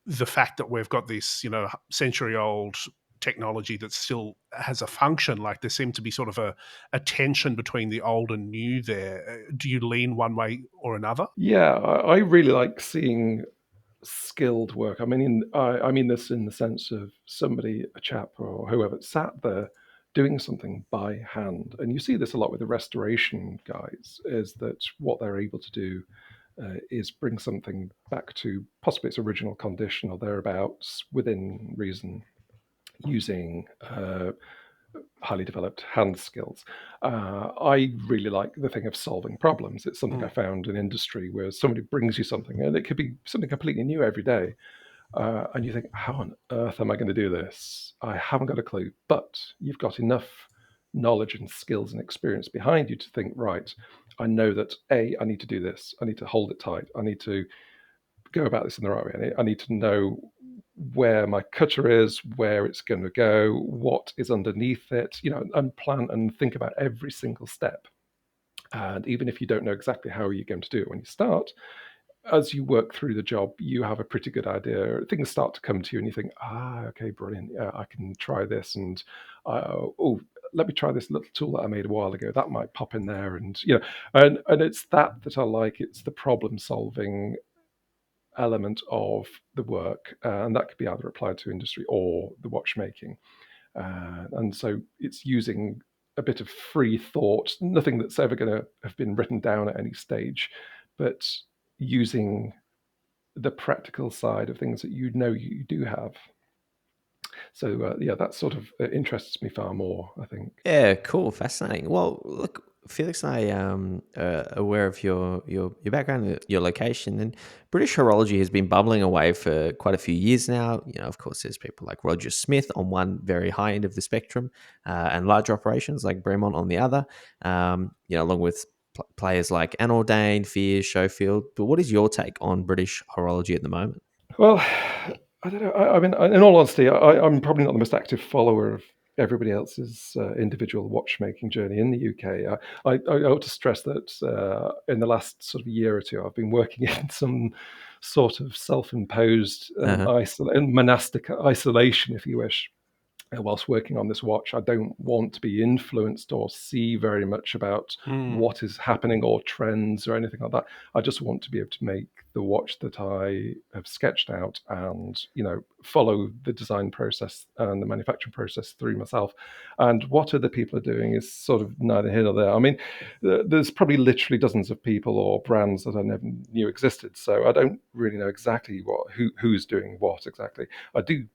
A: the fact that we've got this, century-old technology that still has a function. Like, there seemed to be sort of a tension between the old and new there. Do you lean one way or another?
C: Yeah, I really like seeing skilled work. I mean this in the sense of somebody, a chap or whoever, sat there doing something by hand. And you see this a lot with the restoration guys, is that what they're able to do is bring something back to possibly its original condition or thereabouts within reason, using highly developed hand skills. I really like the thing of solving problems. It's something I found in industry where somebody brings you something, and it could be something completely new every day. And you think, how on earth am I going to do this? I haven't got a clue. But you've got enough knowledge and skills and experience behind you to think, right, I know that I need to do this. I need to hold it tight. I need to go about this in the right way. I need to know where my cutter is, where it's going to go, what is underneath it, and plan and think about every single step. And even if you don't know exactly how you're going to do it when you start, as you work through the job, you have a pretty good idea. Things start to come to you, and you think, okay, brilliant. Yeah, I can try this, and let me try this little tool that I made a while ago. That might pop in there, and and it's that I like. It's the problem solving element of the work, and that could be either applied to industry or the watchmaking. And so it's using a bit of free thought, nothing that's ever going to have been written down at any stage, but using the practical side of things that you do have. So yeah, that sort of interests me far more, I think.
B: Yeah, cool, fascinating. Well, look, Felix, I aware of your background, your location, and British horology has been bubbling away for quite a few years now. Of course, there's people like Roger Smith on one very high end of the spectrum, and larger operations like Bremont on the other. Along with players like Anordain, Fears, Schofield. But what is your take on British horology at the moment?
C: Well, I don't know. I mean, in all honesty, I'm probably not the most active follower of everybody else's individual watchmaking journey in the UK. I ought to stress that in the last sort of year or two, I've been working in some sort of self-imposed
B: Uh-huh.
C: monastic isolation, if you wish. Whilst working on this watch, I don't want to be influenced or see very much about what is happening or trends or anything like that. I just want to be able to make the watch that I have sketched out and, follow the design process and the manufacturing process through myself. And what other people are doing is sort of neither here nor there. I mean, there's probably literally dozens of people or brands that I never knew existed. So I don't really know exactly who's doing what exactly. I do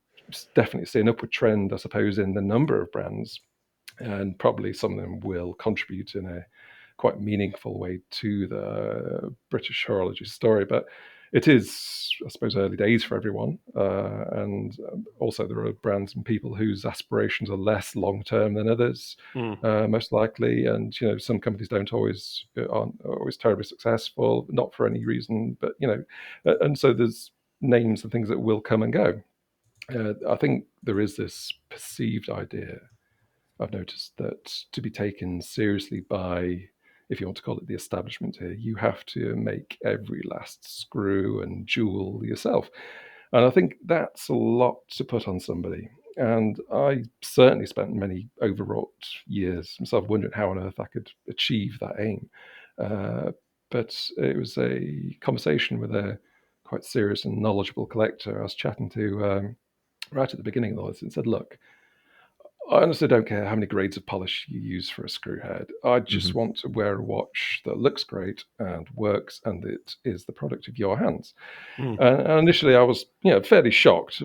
C: definitely see an upward trend, I suppose, in the number of brands, and probably some of them will contribute in a quite meaningful way to the British horology story. But it is, I suppose, early days for everyone, and also there are brands and people whose aspirations are less long term than others, most likely. And some companies aren't always terribly successful, not for any reason, but and so there's names and things that will come and go. I think there is this perceived idea, I've noticed, that to be taken seriously by, if you want to call it the establishment here, you have to make every last screw and jewel yourself. And I think that's a lot to put on somebody. And I certainly spent many overwrought years myself wondering how on earth I could achieve that aim. Uh, but it was a conversation with a quite serious and knowledgeable collector I was chatting to right at the beginning of all this and said, look, I honestly don't care how many grades of polish you use for a screw head. I just
B: Hmm.
C: want to wear a watch that looks great and works, and it is the product of your hands. And initially, I was, fairly shocked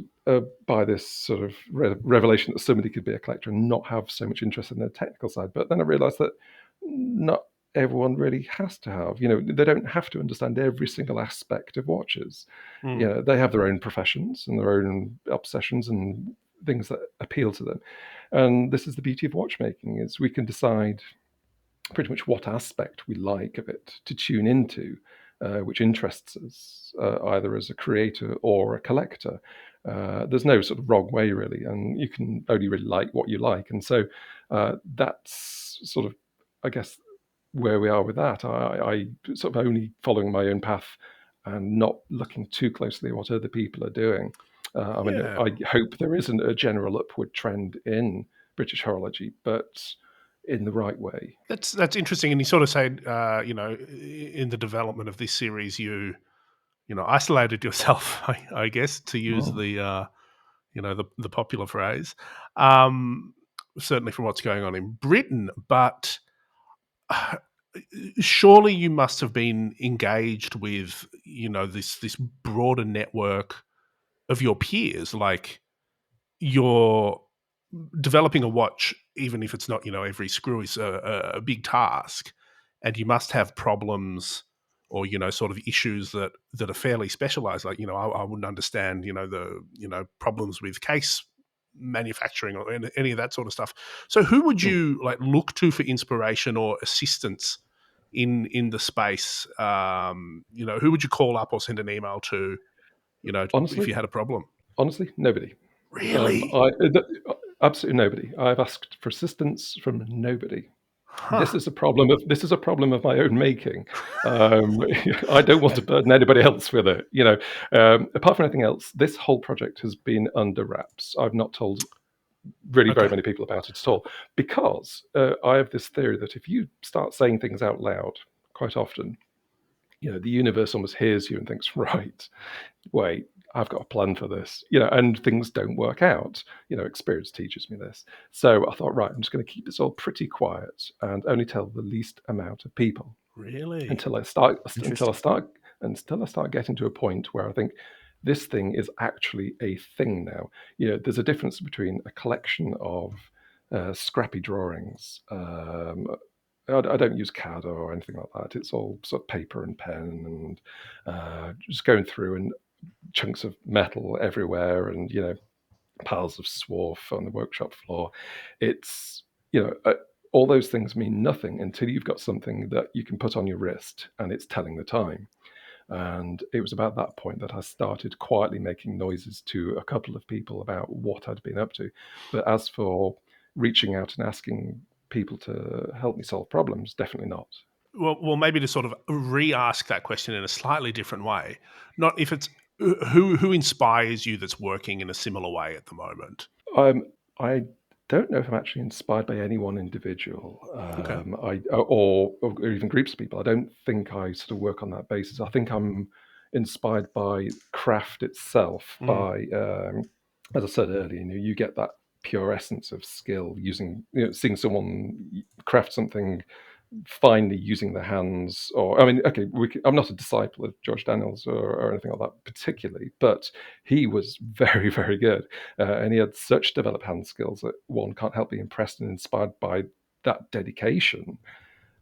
C: by this sort of revelation that somebody could be a collector and not have so much interest in the technical side. But then I realised that not everyone really has to have. They don't have to understand every single aspect of watches. They have their own professions and their own obsessions and things that appeal to them. And this is the beauty of watchmaking: is we can decide pretty much what aspect we like of it to tune into, which interests us, either as a creator or a collector. There's no sort of wrong way, really, and you can only really like what you like. And so that's sort of, I guess, where we are with that. I sort of only following my own path and not looking too closely at what other people are doing. I mean,
A: Yeah.
C: I hope there isn't a general upward trend in British horology, but in the right way.
A: That's interesting. And you sort of said, in the development of this series, you isolated yourself, I guess, to use
C: Oh.
A: the popular phrase. Certainly from what's going on in Britain, but surely you must have been engaged with this broader network of your peers. Like, you're developing a watch, even if it's not every screw is a big task, and you must have problems or sort of issues that are fairly specialized. Like, I wouldn't understand the problems with case manufacturing or any of that sort of stuff. So who would you look to for inspiration or assistance in the space? Who would you call up or send an email to, if
C: Honestly,
A: you had a problem?
C: nobody.
A: Really?
C: Absolutely nobody. I've asked for assistance from nobody. This
A: Huh.
C: is a problem of my own making. I don't want to burden anybody else with it. Apart from anything else, this whole project has been under wraps. I've not told really very
A: Okay.
C: many people about it at all, because I have this theory that if you start saying things out loud quite often, the universe almost hears you and thinks, right, wait, I've got a plan for this, and things don't work out. Experience teaches me this. So I thought, right, I'm just going to keep this all pretty quiet and only tell the least amount of people
A: Really?
C: until I start
B: Interesting.
C: getting to a point where I think this thing is actually a thing now. There's a difference between a collection of scrappy drawings. I don't use CAD or anything like that. It's all sort of paper and pen and just going through and chunks of metal everywhere and piles of swarf on the workshop floor. It's all those things mean nothing until you've got something that you can put on your wrist and it's telling the time. And it was about that point that I started quietly making noises to a couple of people about what I'd been up to. But as for reaching out and asking people to help me solve problems, definitely not.
A: Well, maybe to sort of re-ask that question in a slightly different way. Not if it's who inspires you that's working in a similar way at the moment.
C: I don't know if I'm actually inspired by any one individual,
A: Okay.
C: or even groups of people. I don't think I sort of work on that basis. I think I'm inspired by craft itself.
A: Mm.
C: By as I said earlier, you get that pure essence of skill using, seeing someone craft something finely using the hands. Or, I mean, okay, I'm not a disciple of George Daniels or anything like that particularly, but he was very, very good. And he had such developed hand skills that one can't help being impressed and inspired by that dedication.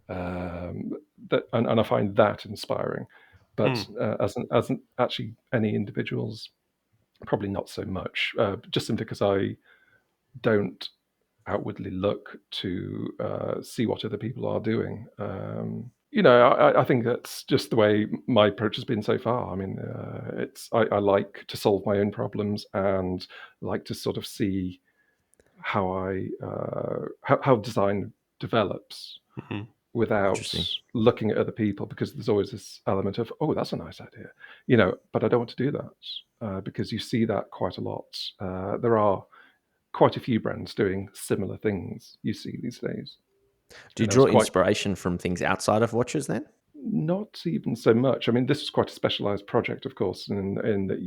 C: And I find that inspiring. But
A: Mm.
C: as actually any individuals, probably not so much. Just simply because I don't outwardly look to see what other people are doing. I think that's just the way my approach has been so far. I mean, I like to solve my own problems and like to sort of see how design develops
A: Hmm.
C: without
B: Interesting.
C: looking at other people, because there's always this element of, oh, that's a nice idea, but I don't want to do that because you see that quite a lot. There are quite a few brands doing similar things you see these days.
B: Do you
C: And I was
B: draw
C: quite
B: inspiration from things outside of watches then?
C: not even so much. I mean, this is quite a specialized project, of course, in that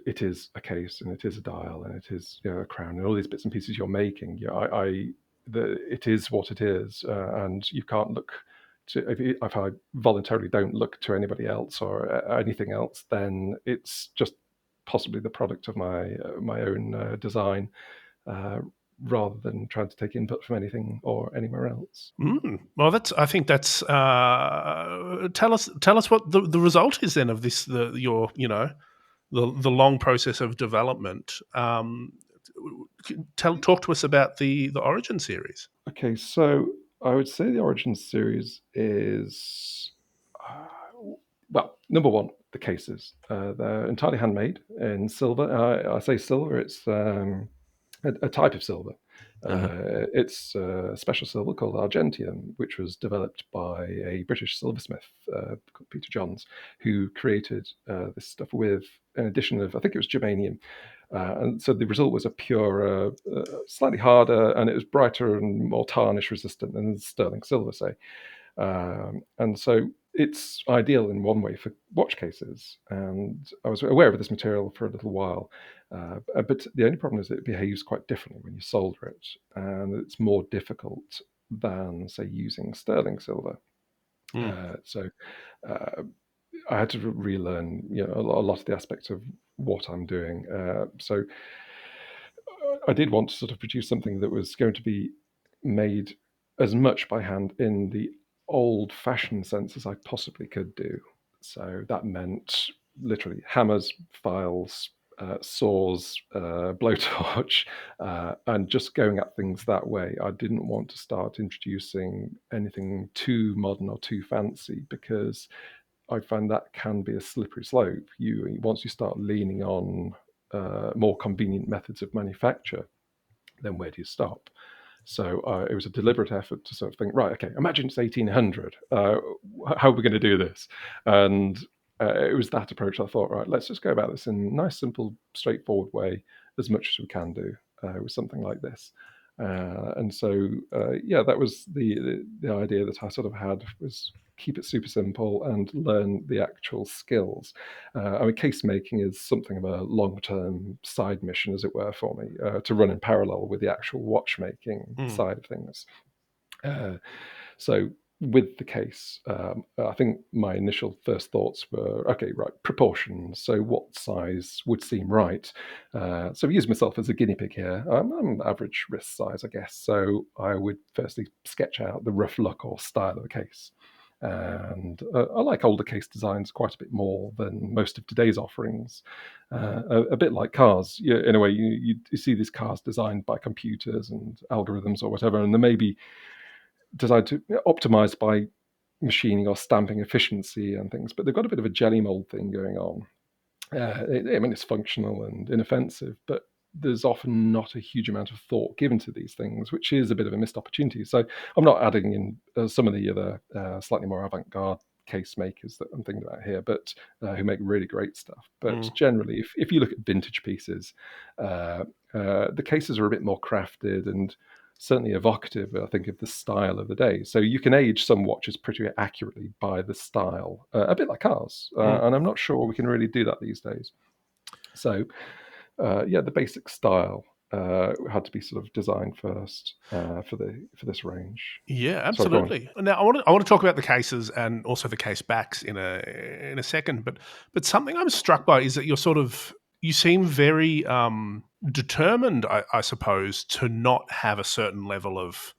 C: it is a case and it is a dial and it is a crown and all these bits and pieces you're making. It is what it is, and you can't look to if I voluntarily don't look to anybody else or anything else, then it's just possibly the product of my own design. Uh, Rather than trying to take input from anything or anywhere else.
A: Mm. Well, I think that's. Tell us what the result is then of this. The long process of development. Talk to us about the Origin series.
C: Okay, so I would say the Origin series is, uh, well, number one, the cases. They're entirely handmade in silver. I say silver, it's a type of silver.
B: Uh-huh.
C: It's a special silver called Argentium, which was developed by a British silversmith called Peter Johns, who created this stuff with an addition of, I think it was germanium. And so the result was a purer, slightly harder, and it was brighter and more tarnish resistant than sterling silver, say. And so it's ideal in one way for watch cases, and I was aware of this material for a little while, but the only problem is that it behaves quite differently when you solder it, and it's more difficult than, say, using sterling silver. So I had to relearn, a lot of the aspects of what I'm doing. So I did want to sort of produce something that was going to be made as much by hand in the old-fashioned sense as I possibly could do. So that meant literally hammers, files, saws, blowtorch, and just going at things that way. I didn't want to start introducing anything too modern or too fancy, because I find that can be a slippery slope. Once you start leaning on more convenient methods of manufacture, then where do you stop? So it was a deliberate effort to sort of think, right, okay, imagine it's 1800. How are we going to do this? And it was that approach I thought, right, let's just go about this in a nice, simple, straightforward way, as much as we can do with something like this. And so, that was the idea that I sort of had, was keep it super simple and learn the actual skills. I mean, case making is something of a long-term side mission, as it were, for me, to run in parallel with the actual watchmaking side of things. So with the case, I think my initial first thoughts were, okay, right, proportions. So what size would seem right? So I've used myself as a guinea pig here. I'm average wrist size, I guess. So I would firstly sketch out the rough look or style of the case. And I like older case designs quite a bit more than most of today's offerings. A bit like cars, in a way, you see these cars designed by computers and algorithms or whatever, and they may be designed to optimize by machining or stamping efficiency and things, but they've got a bit of a jelly mold thing going on. I mean, it's functional and inoffensive, but there's often not a huge amount of thought given to these things, which is a bit of a missed opportunity. So I'm not adding in some of the other slightly more avant-garde case makers that I'm thinking about here, but who make really great stuff. But generally, if you look at vintage pieces, the cases are a bit more crafted and certainly evocative, I think, of the style of the day. So you can age some watches pretty accurately by the style, a bit like cars. And I'm not sure we can really do that these days. So, the basic style had to be sort of designed first for this range.
A: Yeah,
C: Sorry, go on.
A: absolutely. Now, I want to talk about the cases and also the case backs in a second. But something I'm struck by is that you seem very determined, I suppose, to not have a certain level of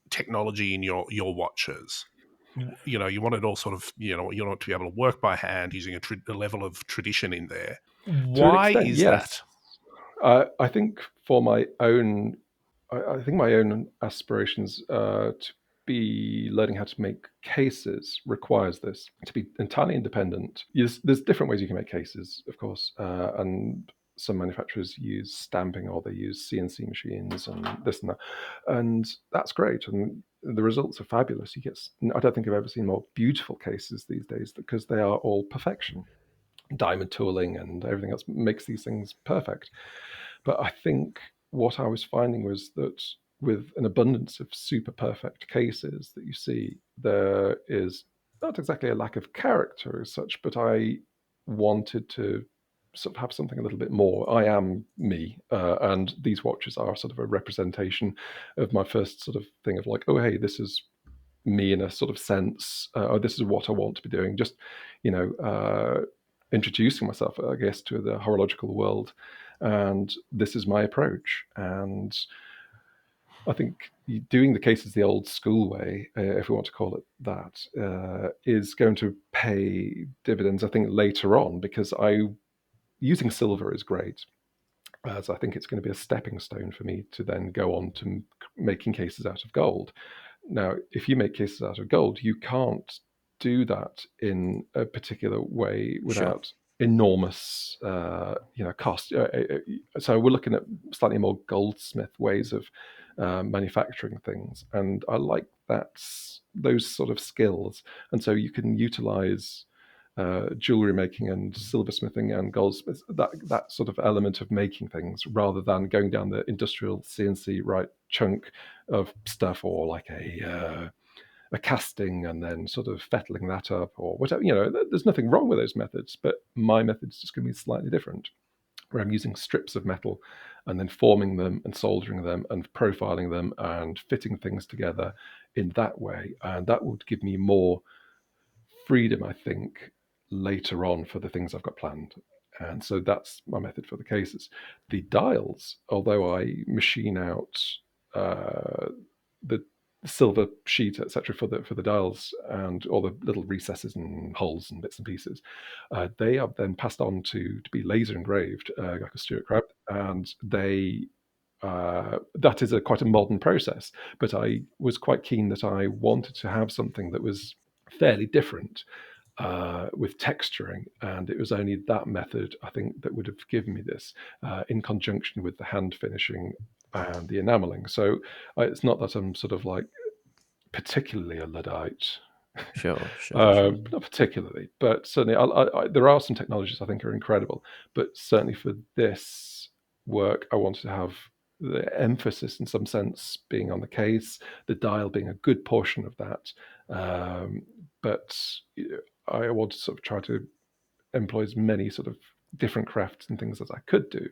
A: technology in your watches. You want it all sort of, you want it to be able to work by hand using a level of tradition in there.
C: To an
A: Why
C: extent,
A: is
C: yes.
A: that?
C: I think for my own, I think my own aspirations to be learning how to make cases requires this, to be entirely independent. There's different ways you can make cases, of course, and some manufacturers use stamping or they use CNC machines and this and that, and that's great, and the results are fabulous. I don't think I've ever seen more beautiful cases these days, because they are all perfection. Diamond tooling and everything else makes these things perfect. But I think what I was finding was that with an abundance of super perfect cases that you see, there is not exactly a lack of character as such, but I wanted to sort of have something a little bit more. I am me, and these watches are sort of a representation of my first sort of thing of like, oh, hey, this is me in a sort of sense, or this is what I want to be doing. Just, introducing myself, I guess, to the horological world, and this is my approach. And I think doing the cases the old school way, if we want to call it that, is going to pay dividends, I think, later on, because using silver is great. So I think it's going to be a stepping stone for me to then go on to making cases out of gold. Now, if you make cases out of gold, you can't do that in a particular way without enormous, cost. So we're looking at slightly more goldsmith ways of manufacturing things, and I like those sort of skills. And so you can utilize jewelry making and silversmithing and goldsmith, that sort of element of making things, rather than going down the industrial CNC chunk of stuff, or like a casting and then sort of fettling that up or whatever. There's nothing wrong with those methods, but my method's just going to be slightly different, where I'm using strips of metal and then forming them and soldering them and profiling them and fitting things together in that way. And that would give me more freedom, I think, later on for the things I've got planned. And so that's my method for the cases. The dials, although I machine out the silver sheet, etc., for the dials and all the little recesses and holes and bits and pieces, they are then passed on to be laser engraved, like a Stuart crab, and they. That is quite a modern process, but I was quite keen that I wanted to have something that was fairly different with texturing, and it was only that method, I think, that would have given me this in conjunction with the hand finishing and the enameling. So it's not that I'm sort of like particularly a Luddite.
B: Sure.
C: Not particularly, but certainly there are some technologies I think are incredible, but certainly for this work I wanted to have the emphasis in some sense being on the case, the dial being a good portion of that, but I wanted to sort of try to employ as many sort of different crafts and things as I could do.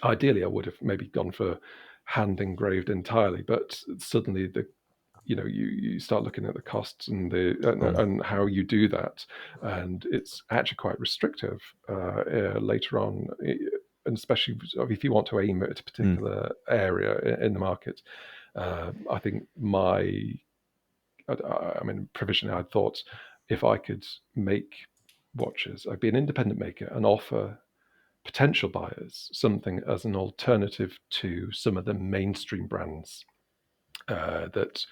C: Ideally I would have maybe gone for hand engraved entirely, but suddenly you start looking at the costs and and how you do that, and it's actually quite restrictive later on, and especially if you want to aim at a particular area in the market. I think provisionally I thought if I could make watches, I'd be an independent maker and offer potential buyers something as an alternative to some of the mainstream brands that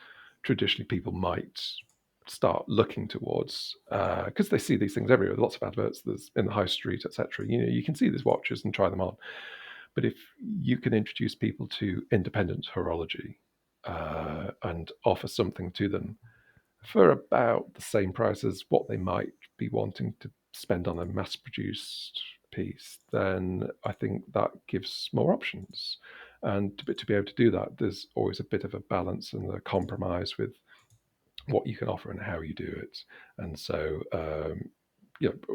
C: traditionally people might start looking towards, because they see these things everywhere. Lots of adverts there's in the high street, etc. You can see these watches and try them on. But if you can introduce people to independent horology and offer something to them for about the same price as what they might be wanting to spend on a mass-produced piece, then I think that gives more options. And to be able to do that, there's always a bit of a balance and a compromise with what you can offer and how you do it. And so,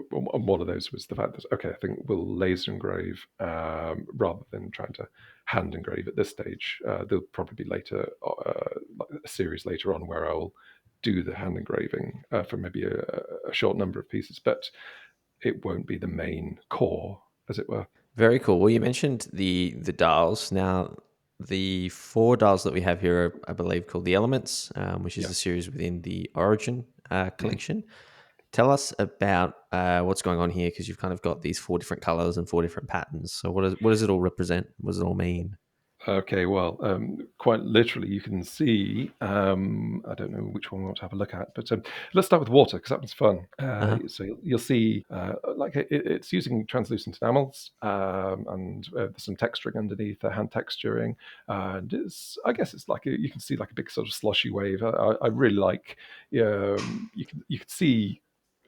C: one of those was the fact that, okay, I think we'll laser engrave rather than trying to hand engrave at this stage. There'll probably be later, like a series later on where I'll do the hand engraving for maybe a short number of pieces, but it won't be the main core, as it were.
B: Very cool. Well, you mentioned the dials. Now, the 4 dials that we have here are, I believe, called the Elements, which is a series within the Origin collection. Tell us about what's going on here, because you've kind of got these 4 different colors and 4 different patterns. So what does it all represent? What does it all mean?
C: Okay, well, quite literally, you can see, I don't know which one we want to have a look at, but let's start with water, because that one's fun. So you'll see, it's using translucent enamels, and there's some texturing underneath, hand texturing, and I guess it's like, you can see like a big sort of sloshy wave. I really like, you can see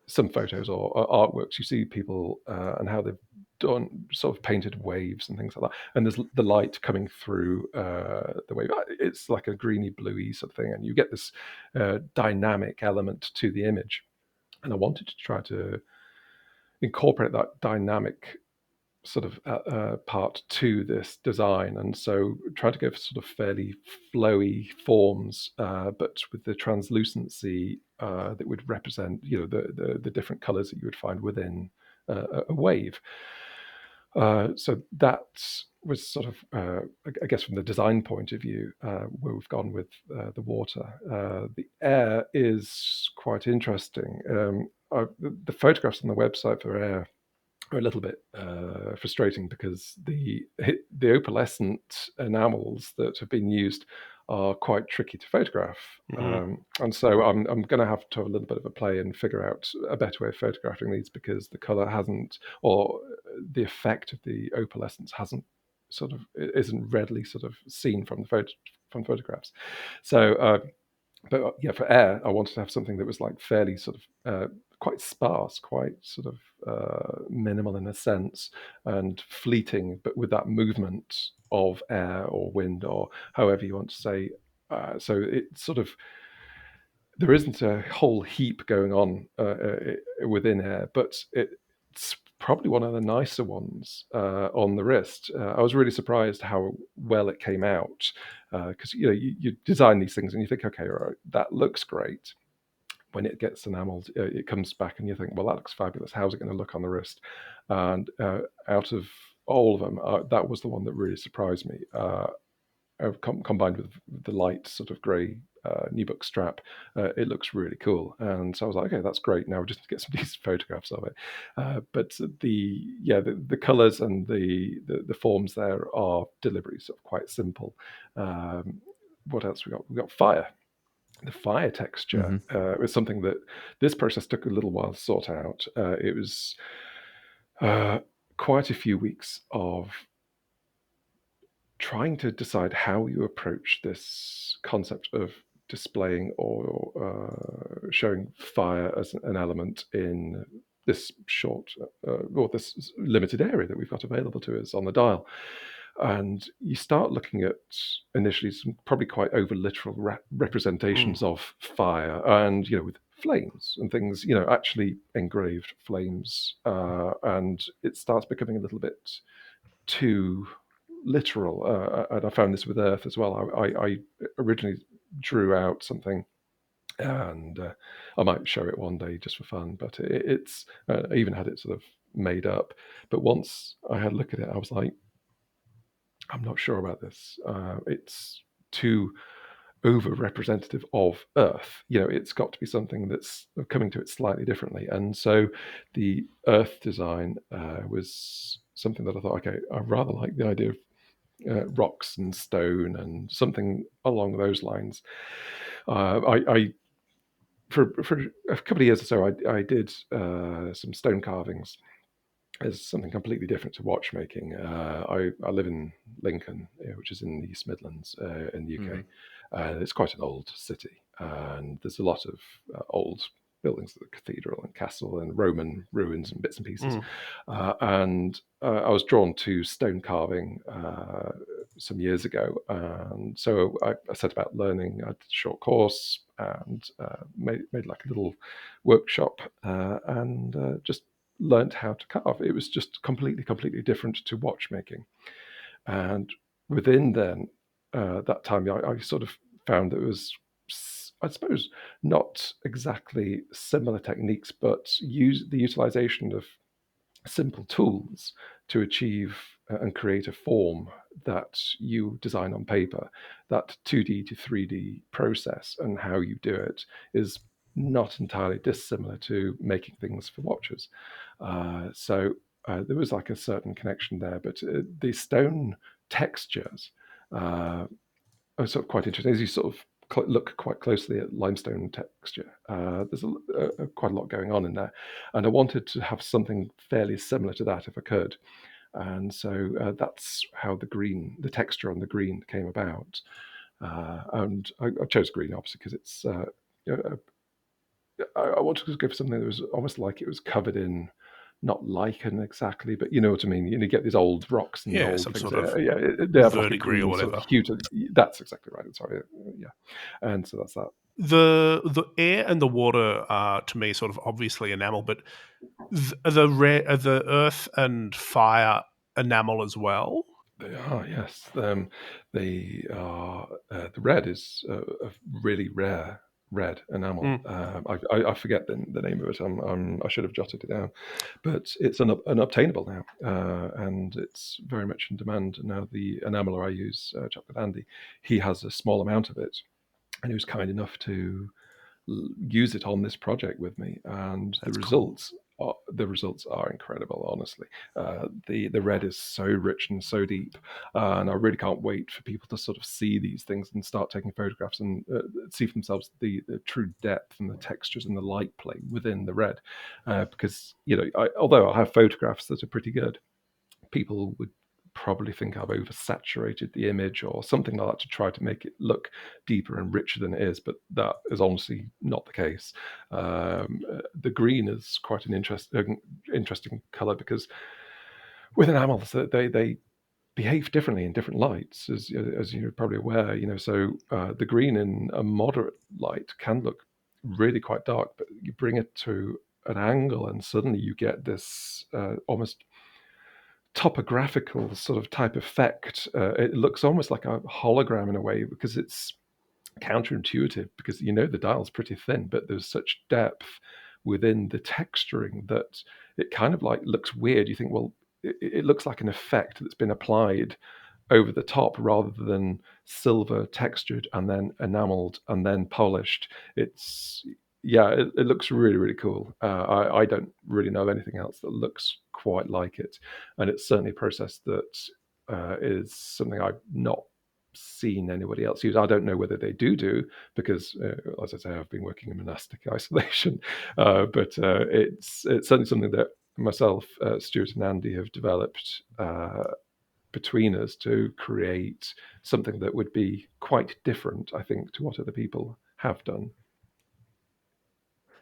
C: some photos or artworks, you see people and how they've done sort of painted waves and things like that, and there's the light coming through the wave. It's like a greeny bluey sort of thing, and you get this dynamic element to the image, and I wanted to try to incorporate that dynamic sort of part to this design, and so try to go for sort of fairly flowy forms, but with the translucency that would represent, the different colors that you would find within a wave. So that was sort of, I guess, from the design point of view, where we've gone with the water. The air is quite interesting. The photographs on the website for air are a little bit frustrating, because the opalescent enamels that have been used are quite tricky to photograph, and so I'm going to have a little bit of a play and figure out a better way of photographing these, because the color hasn't, or the effect of the opalescence isn't readily sort of seen from from photographs. So but yeah, for air, I wanted to have something that was like fairly sort of quite sparse, quite sort of minimal in a sense, and fleeting, but with that movement of air or wind, or however you want to say. So it sort of there isn't a whole heap going on within here, but it's probably one of the nicer ones on the wrist. I was really surprised how well it came out, because you design these things and you think, okay, right, that looks great. When it gets enameled, it comes back and you think, well, that looks fabulous. How's it going to look on the wrist? And out of all of them, that was the one that really surprised me. Combined with the light sort of grey Nubuck strap, it looks really cool. And so I was like, okay, that's great. Now we just get some decent photographs of it. But the colours and the forms there are deliberately sort of quite simple. What else we got? We got fire. The fire texture was something that this process took a little while to sort out. It was quite a few weeks of trying to decide how you approach this concept of displaying or showing fire as an element in this short or this limited area that we've got available to us on the dial. And you start looking at initially some probably quite over literal representations of fire, and with flames and things, actually engraved flames, and it starts becoming a little bit too literal. And I found this with earth as well. I originally drew out something, and I might show it one day just for fun, but it's I even had it sort of made up. But once I had a look at it, I was like, I'm not sure about this. It's too over representative of Earth. It's got to be something that's coming to it slightly differently. And so the Earth design was something that I thought, okay, I rather like the idea of rocks and stone and something along those lines. I for a couple of years or so, I did some stone carvings as something completely different to watchmaking. I live in Lincoln, which is in the East Midlands in the UK. It's quite an old city, and there's a lot of old buildings, the cathedral and castle and Roman ruins and bits and pieces. And I was drawn to stone carving some years ago, and so I set about learning. I did a short course and made like a little workshop, and just learned how to carve. It was just completely different to watchmaking. And within then that time, I sort of found that it was, I suppose, not exactly similar techniques, but the utilization of simple tools to achieve and create a form that you design on paper. That 2D to 3D process and how you do it is not entirely dissimilar to making things for watches. So there was like a certain connection there, but the stone textures are sort of quite interesting. As you sort of look quite closely at limestone texture, there's quite a lot going on in there, and I wanted to have something fairly similar to that if I could. And so that's how the texture on the green came about. And I chose green obviously because it's I wanted to go for something that was almost like it was covered in, not lichen exactly, but you know what I mean. You get these old rocks and old
A: some
C: things.
A: sort of
C: They have like a
A: verdigris or
C: green sort
A: whatever.
C: of hue to. That's exactly right. Sorry, yeah. And so that's that.
A: The air and the water are, to me, sort of obviously enamel, but the earth and fire enamel as well.
C: They are, yes. They are. The red is a really rare red enamel. I forget the name of it. I should have jotted it down, but it's unobtainable now, and it's very much in demand now. The enameler I use, Chocolate Andy, he has a small amount of it, and he was kind enough to use it on this project with me, and
A: That's
C: the results are incredible. Honestly, the red is so rich and so deep, and I really can't wait for people to sort of see these things and start taking photographs and see for themselves the true depth and the textures and the light play within the red. Because although I have photographs that are pretty good, people would probably think I've oversaturated the image or something like that to try to make it look deeper and richer than it is, but that is honestly not the case. The green is quite an interesting color because with enamels, they behave differently in different lights, as you're probably aware. So the green in a moderate light can look really quite dark, but you bring it to an angle and suddenly you get this almost topographical sort of type effect. It looks almost like a hologram in a way, because it's counterintuitive, because the dial's pretty thin, but there's such depth within the texturing that it kind of like looks weird. You think, well, it looks like an effect that's been applied over the top rather than silver textured and then enameled and then polished. It's it looks really, really cool. I don't really know anything else that looks quite like it, and it's certainly a process that is something I've not seen anybody else use. I don't know whether they do, because as I say, I've been working in monastic isolation, but it's certainly something that myself, Stuart, and Andy have developed between us to create something that would be quite different, I think, to what other people have done.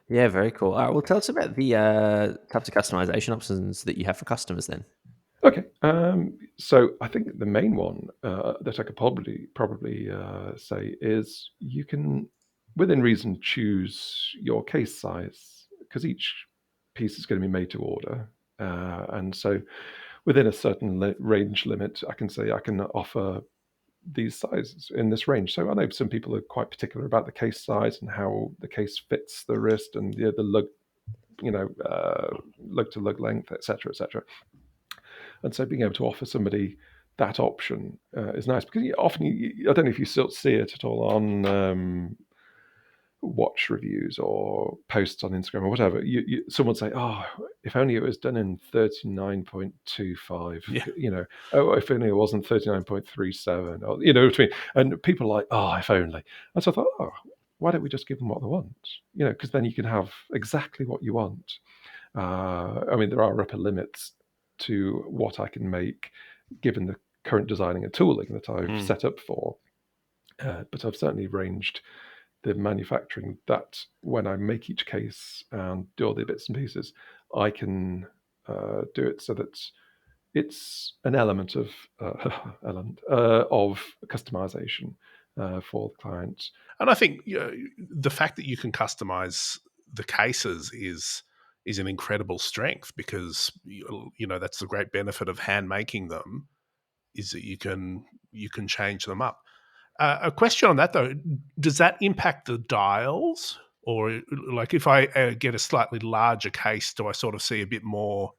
B: Yeah, very cool. All right, well, tell us about the types of customization options that you have for customers then.
C: Okay, so I think the main one that I could probably say is you can, within reason, choose your case size, because each piece is going to be made to order, and so within a certain range limit, I can say I can offer these sizes in this range. So I know some people are quite particular about the case size and how the case fits the wrist and the lug, lug to lug length, etc., etc. And so being able to offer somebody that option is nice, because often I don't know if you still see it at all on watch reviews or posts on Instagram or whatever. Someone say, "Oh, if only it was done in 39.25."
A: Yeah.
C: "Oh, if only it wasn't 39.37." Or what I mean. And people are like, "Oh, if only." And so I thought, "Oh, why don't we just give them what they want?" Because then you can have exactly what you want. I mean, there are upper limits to what I can make, given the current designing and tooling that I've set up for. But I've certainly arranged the manufacturing that when I make each case and do all the bits and pieces, I can do it so that it's an element of customization for the client.
A: And I think the fact that you can customize the cases is an incredible strength, because that's the great benefit of hand making them, is that you can change them up. A question on that though: does that impact the dials, or like if I get a slightly larger case, do I sort of see a bit more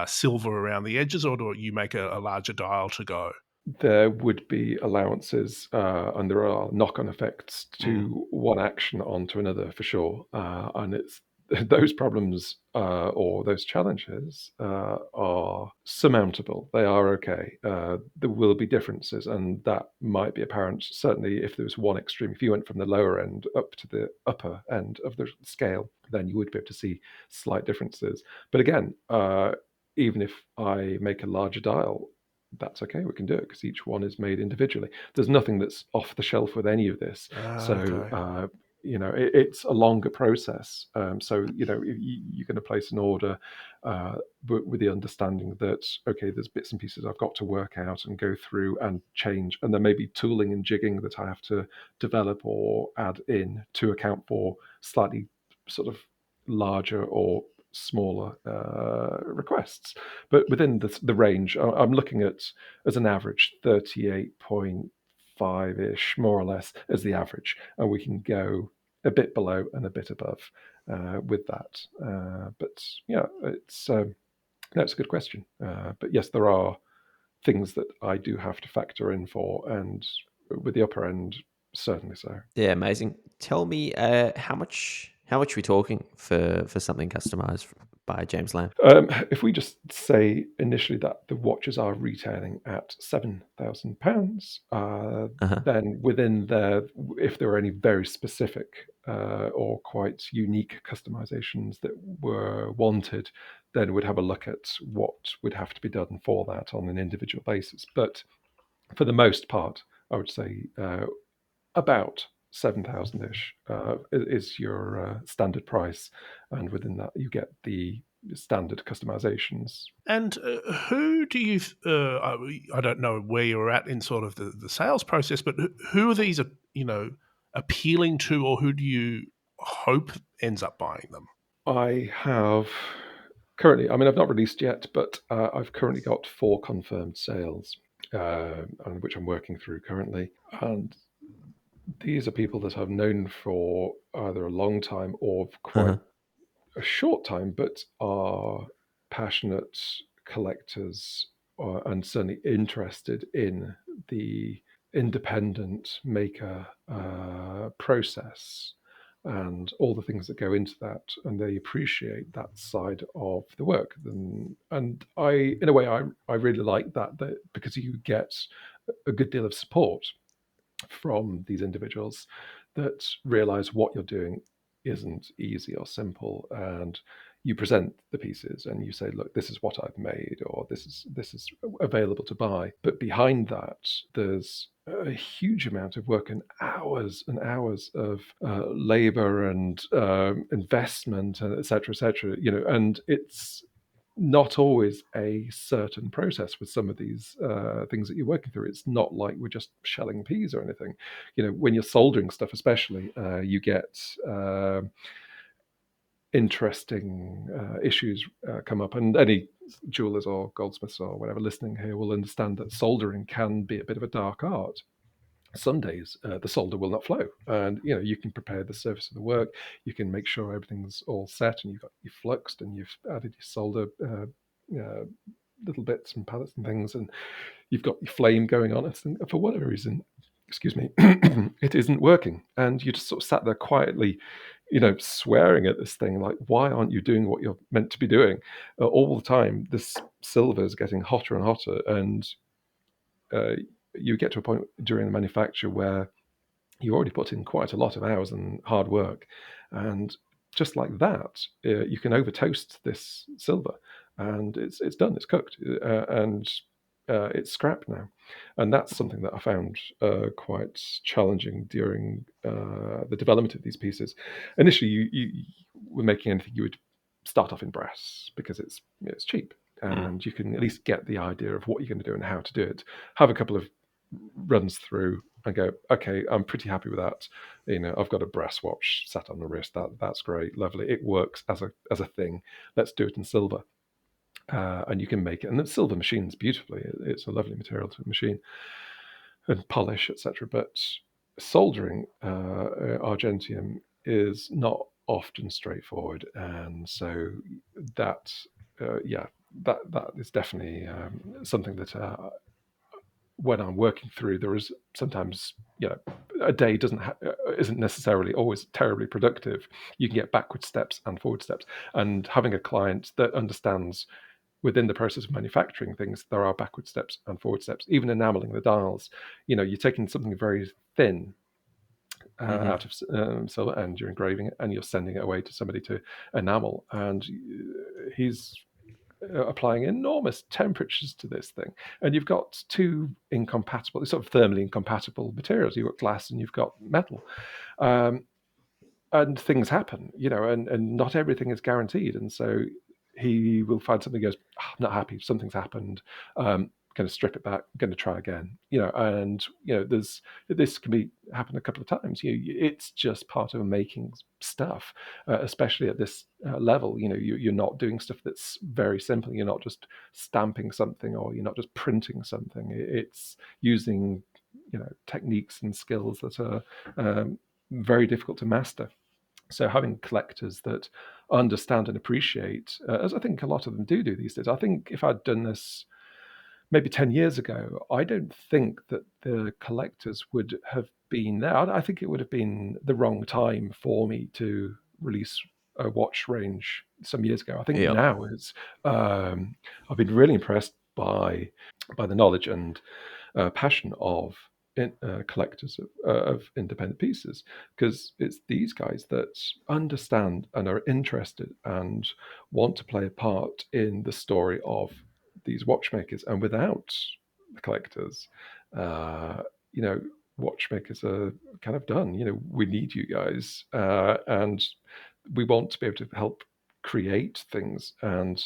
A: silver around the edges, or do you make a larger dial to go?
C: There would be allowances, and there are knock-on effects to one action onto another for sure. And it's those problems or those challenges are surmountable. They are okay. There will be differences, and that might be apparent. Certainly, if there was one extreme, if you went from the lower end up to the upper end of the scale, then you would be able to see slight differences. But again, even if I make a larger dial, that's okay. We can do it because each one is made individually. There's nothing that's off the shelf with any of this. So,
A: Okay.
C: it's a longer process. So, you're going to place an order with the understanding that, okay, there's bits and pieces I've got to work out and go through and change. And there may be tooling and jigging that I have to develop or add in to account for slightly sort of larger or smaller requests. But within the range, I'm looking at, as an average, 38.5-ish, more or less, as the average. And we can go a bit below and a bit above with that. But yeah, that's a good question. But yes, there are things that I do have to factor in for, and with the upper end, certainly so.
B: Yeah, amazing. Tell me, how much are we talking for something customized by James Lamb?
C: If we just say initially that the watches are retailing at £7,000,
B: Uh-huh.
C: then within there, if there are any very specific or quite unique customizations that were wanted, then we'd have a look at what would have to be done for that on an individual basis. But for the most part, I would say about 7,000-ish is your standard price, and within that you get the standard customizations.
A: And who do you? I don't know where you're at in sort of the sales process, but who are these? Appealing to, or who do you hope ends up buying them?
C: I have currently, I mean, I've not released yet, but I've currently got 4 confirmed sales, on which I'm working through currently. And these are people that I've known for either a long time or quite a short time, but are passionate collectors, and certainly interested in the independent maker process and all the things that go into that, and they appreciate that side of the work. And I, in a way, I really like that because you get a good deal of support from these individuals that realize what you're doing isn't easy or simple, and you present the pieces and you say, look, this is what I've made, or this is available to buy. But behind that, there's a huge amount of work and hours of labor and investment, and et cetera, et cetera. And it's not always a certain process with some of these things that you're working through. It's not like we're just shelling peas or anything. When you're soldering stuff, especially, you get interesting issues come up. And any jewelers or goldsmiths or whatever listening here will understand that soldering can be a bit of a dark art. Some days the solder will not flow, and you can prepare the surface of the work, you can make sure everything's all set, and you've got you fluxed, and you've added your solder little bits and pallets and things, and you've got your flame going on, and for whatever reason, excuse me, it isn't working, and you just sort of sat there quietly, swearing at this thing, like, why aren't you doing what you're meant to be doing? All the time this silver is getting hotter and hotter, and you get to a point during the manufacture where you already put in quite a lot of hours and hard work, and just like that, you can over toast this silver, and it's done, it's cooked, and it's scrapped now. And that's something that I found quite challenging during the development of these pieces. Initially, you were making anything, you would start off in brass because it's cheap, and you can at least get the idea of what you're going to do and how to do it. Have a couple of runs through and go, okay, I'm pretty happy with that. I've got a brass watch sat on the wrist. That's great, lovely. It works as a thing. Let's do it in silver, and you can make it. And the silver machines beautifully. It's a lovely material to machine and polish, etc. But soldering Argentium is not often straightforward, and so that, that is definitely something that when I'm working through, there is sometimes, a day isn't necessarily always terribly productive. You can get backward steps and forward steps, and having a client that understands within the process of manufacturing things, there are backward steps and forward steps. Even enameling the dials, you're taking something very thin out of silver, and you're engraving it, and you're sending it away to somebody to enamel, and he's applying enormous temperatures to this thing, and you've got two incompatible, sort of thermally incompatible materials. You've got glass and you've got metal, and things happen, and not everything is guaranteed. And so he will find something, goes, "Oh, I'm not happy, something's happened, going to strip it back, going to try again, and there's this can be happen a couple of times. It's just part of making stuff, especially at this level. You're not doing stuff that's very simple. You're not just stamping something, or you're not just printing something. It's using techniques and skills that are very difficult to master. So having collectors that understand and appreciate, as I think a lot of them do these days. I think if I'd done this maybe 10 years ago, I don't think that the collectors would have been there. I think it would have been the wrong time for me to release a watch range some years ago. I think now is, I've been really impressed by the knowledge and passion of collectors of independent pieces, because it's these guys that understand and are interested and want to play a part in the story of these watchmakers. And without the collectors, watchmakers are kind of done. We need you guys, and we want to be able to help create things and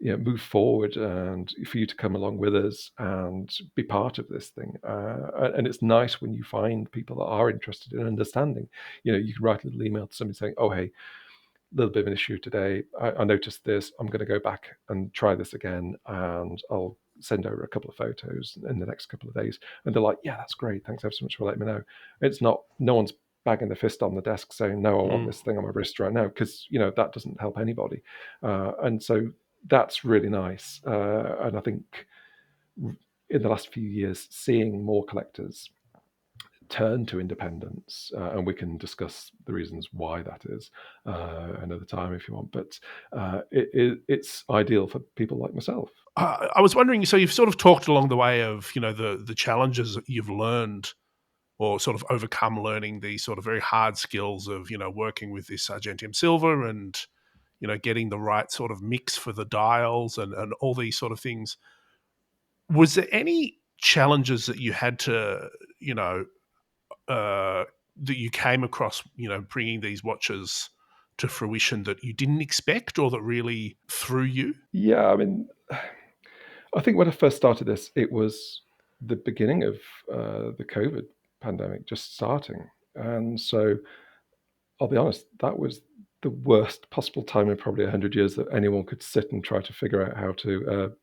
C: move forward, and for you to come along with us and be part of this thing. And it's nice when you find people that are interested in understanding. You can write a little email to somebody saying, "Oh, hey, little bit of an issue today. I noticed this. I'm going to go back and try this again, and I'll send over a couple of photos in the next couple of days." And they're like, "Yeah, that's great. Thanks ever so much for letting me know." It's not, no one's banging their fist on the desk saying, "No, I want this thing on my wrist right now," because that doesn't help anybody. And so that's really nice. And I think in the last few years, seeing more collectors turn to independence, and we can discuss the reasons why that is another time if you want. But it's ideal for people like myself.
A: I was wondering, so you've sort of talked along the way of the challenges that you've learned or sort of overcome learning these sort of very hard skills of working with this Argentium silver and getting the right sort of mix for the dials and all these sort of things. Was there any challenges that you had to that you came across bringing these watches to fruition that you didn't expect or that really threw you?
C: Yeah, I mean, I think when I first started this, it was the beginning of the COVID pandemic just starting. And so I'll be honest, that was the worst possible time in probably 100 years that anyone could sit and try to figure out how to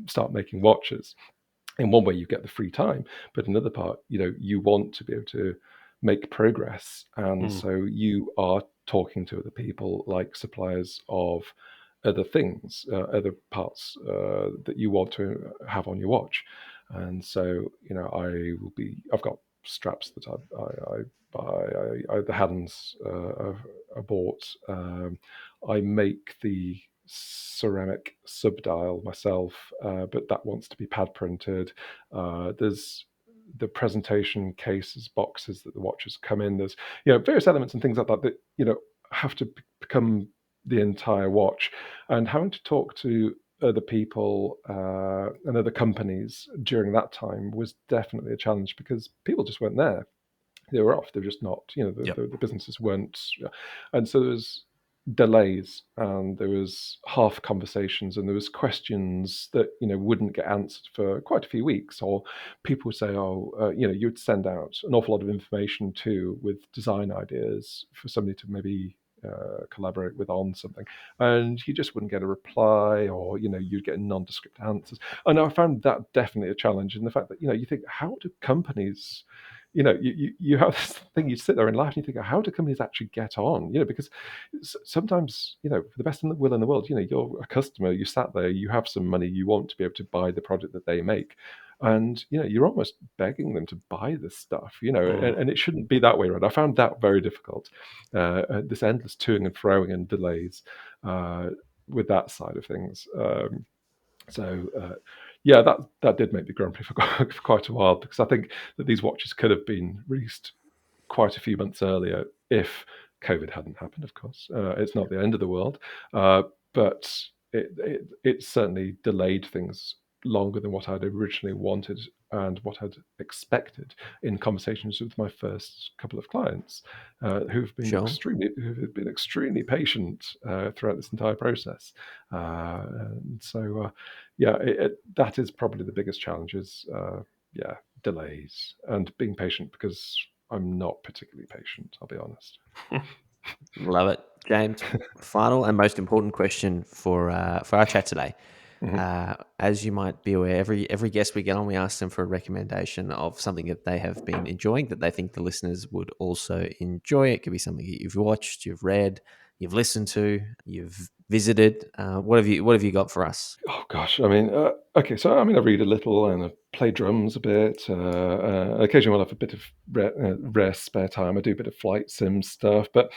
C: start making watches. In one way, you get the free time, but another part, you want to be able to make progress. And so you are talking to other people, like suppliers of other things, other parts that you want to have on your watch. And so, I've got straps that I buy, the hands I bought. I make the ceramic subdial myself, but that wants to be pad printed. There's the presentation cases, boxes that the watches come in. There's various elements and things like that have to become the entire watch, and having to talk to other people and other companies during that time was definitely a challenge because people just weren't there. They were off. They're just not. The businesses weren't, and so there was delays, and there was half conversations, and there was questions that wouldn't get answered for quite a few weeks, or people would say, "Oh, you'd send out an awful lot of information too with design ideas for somebody to maybe." Collaborate with on something, and you just wouldn't get a reply, or you'd get nondescript answers. And I found that definitely a challenge in the fact that you think, how do companies, you have this thing, you sit there and laugh and you think, how do companies actually get on? Because sometimes, for the best in the will in the world, you're a customer, you sat there, you have some money, you want to be able to buy the product that they make. And you're almost begging them to buy this stuff, and it shouldn't be that way around. I found that very difficult. This endless toing and froing and delays with that side of things. Yeah, that did make me grumpy for quite a while, because I think that these watches could have been released quite a few months earlier if COVID hadn't happened. Of course, it's not the end of the world, but it certainly delayed things longer than what I'd originally wanted and what I'd expected in conversations with my first couple of clients, who've been
B: Sure.
C: extremely patient throughout this entire process. And so, yeah, that is probably the biggest challenge is, delays and being patient, because I'm not particularly patient, I'll be honest.
B: Love it, James. Final and most important question for our chat today. As you might be aware, every guest we get on, we ask them for a recommendation of something that they have been enjoying that they think the listeners would also enjoy. It could be something that you've watched, you've read, you've listened to, you've visited. What have you got for us?
C: Oh gosh, I mean, okay, so I read a little and I play drums a bit. Occasionally, I'll have a bit of rare spare time. I do a bit of flight sim stuff, but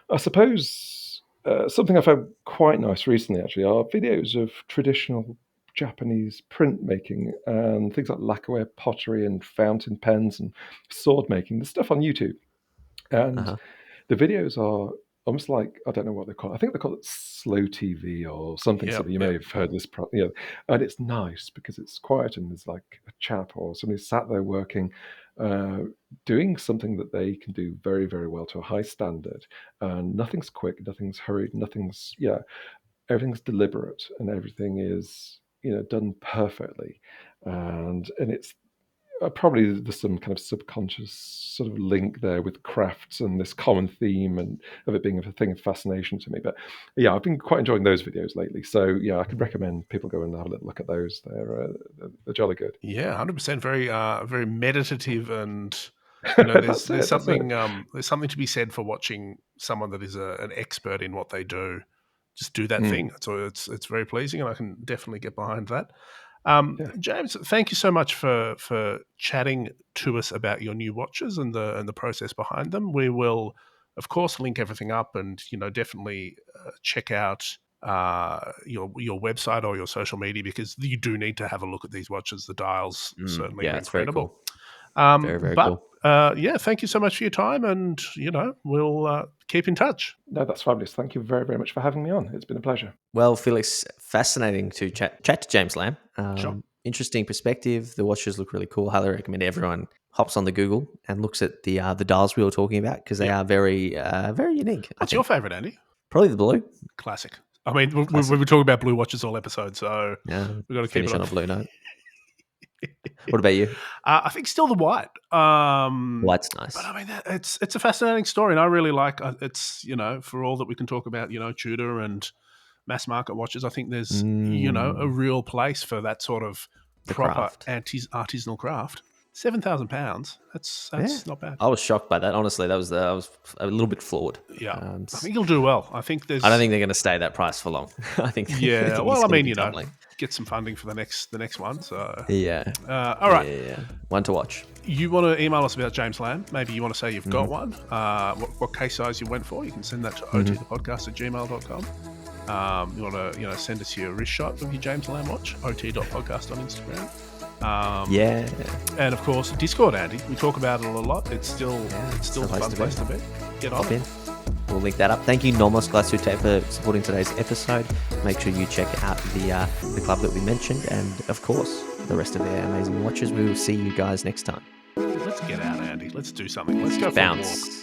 C: I suppose something I found quite nice recently actually are videos of traditional Japanese printmaking and things like lacquerware pottery and fountain pens and sword making. The stuff on YouTube, and
B: Uh-huh.
C: the videos are almost like, I don't know what they call it. I think they call it slow TV or something
A: Yep,
C: silly. You may have heard this, and it's nice because it's quiet and there's like a chap or somebody sat there working, uh, doing something that they can do very, very well to a high standard. And nothing's quick, nothing's hurried, nothing's everything's deliberate and everything is done perfectly, and it's probably there's some kind of subconscious sort of link there with crafts and this common theme and of it being a thing of fascination to me. But yeah, I've been quite enjoying those videos lately. So yeah, I could recommend people go and have a little look at those. They're jolly good.
A: Yeah, 100%. Very meditative, and there's
C: That's
A: something there's something to be said for watching someone that is an expert in what they do just do that thing. So it's very pleasing, and I can definitely get behind that. James, thank you so much for chatting to us about your new watches and the process behind them. We will, of course, link everything up, and definitely check out your website or your social media, because you do need to have a look at these watches. The dials certainly are
B: it's very
A: incredible.
B: cool. Very cool.
A: Thank you so much for your time, and we'll keep in touch.
C: No, that's fabulous. Thank you very, very much for having me on. It's been a pleasure.
B: Well, Felix, fascinating to chat to James Lamb.
A: Sure.
B: Interesting perspective. The watches look really cool. Highly recommend everyone hops on the Google and looks at the dials we were talking about, because they are very very unique.
A: What's your favorite, Andy?
B: Probably the blue.
A: Classic. I mean, we were talking about blue watches all episode, so we've got to keep
B: finish
A: it
B: on a blue note. What about you?
A: I think still the white.
B: White's nice.
A: But I mean, it's a fascinating story, and I really like it's, for all that we can talk about, Tudor and mass market watches, I think there's, a real place for that sort of proper artisanal craft. £7,000. That's not bad.
B: I was shocked by that. Honestly, I was a little bit flawed.
A: Yeah, I think he'll do well. I don't think they're
B: going to stay that price for long. I think.
A: Yeah. Well, I mean, get some funding for the next one. So
B: yeah.
A: All right.
B: Yeah. One to watch.
A: You want to email us about James Lamb? Maybe you want to say you've got one. What case size you went for? You can send that to otthepodcast@gmail.com. You want to send us your wrist shot of your James Lamb watch. ot.podcast on Instagram. And of course, Discord, Andy. We talk about it a lot. It's still a fun place to be. Get on it.
B: We'll link that up. Thank you, Nomos Glasuite, for supporting today's episode. Make sure you check out the club that we mentioned, and of course, the rest of their amazing watches. We will see you guys next time.
A: Let's get out, Andy. Let's do something. Let's go
B: bounce.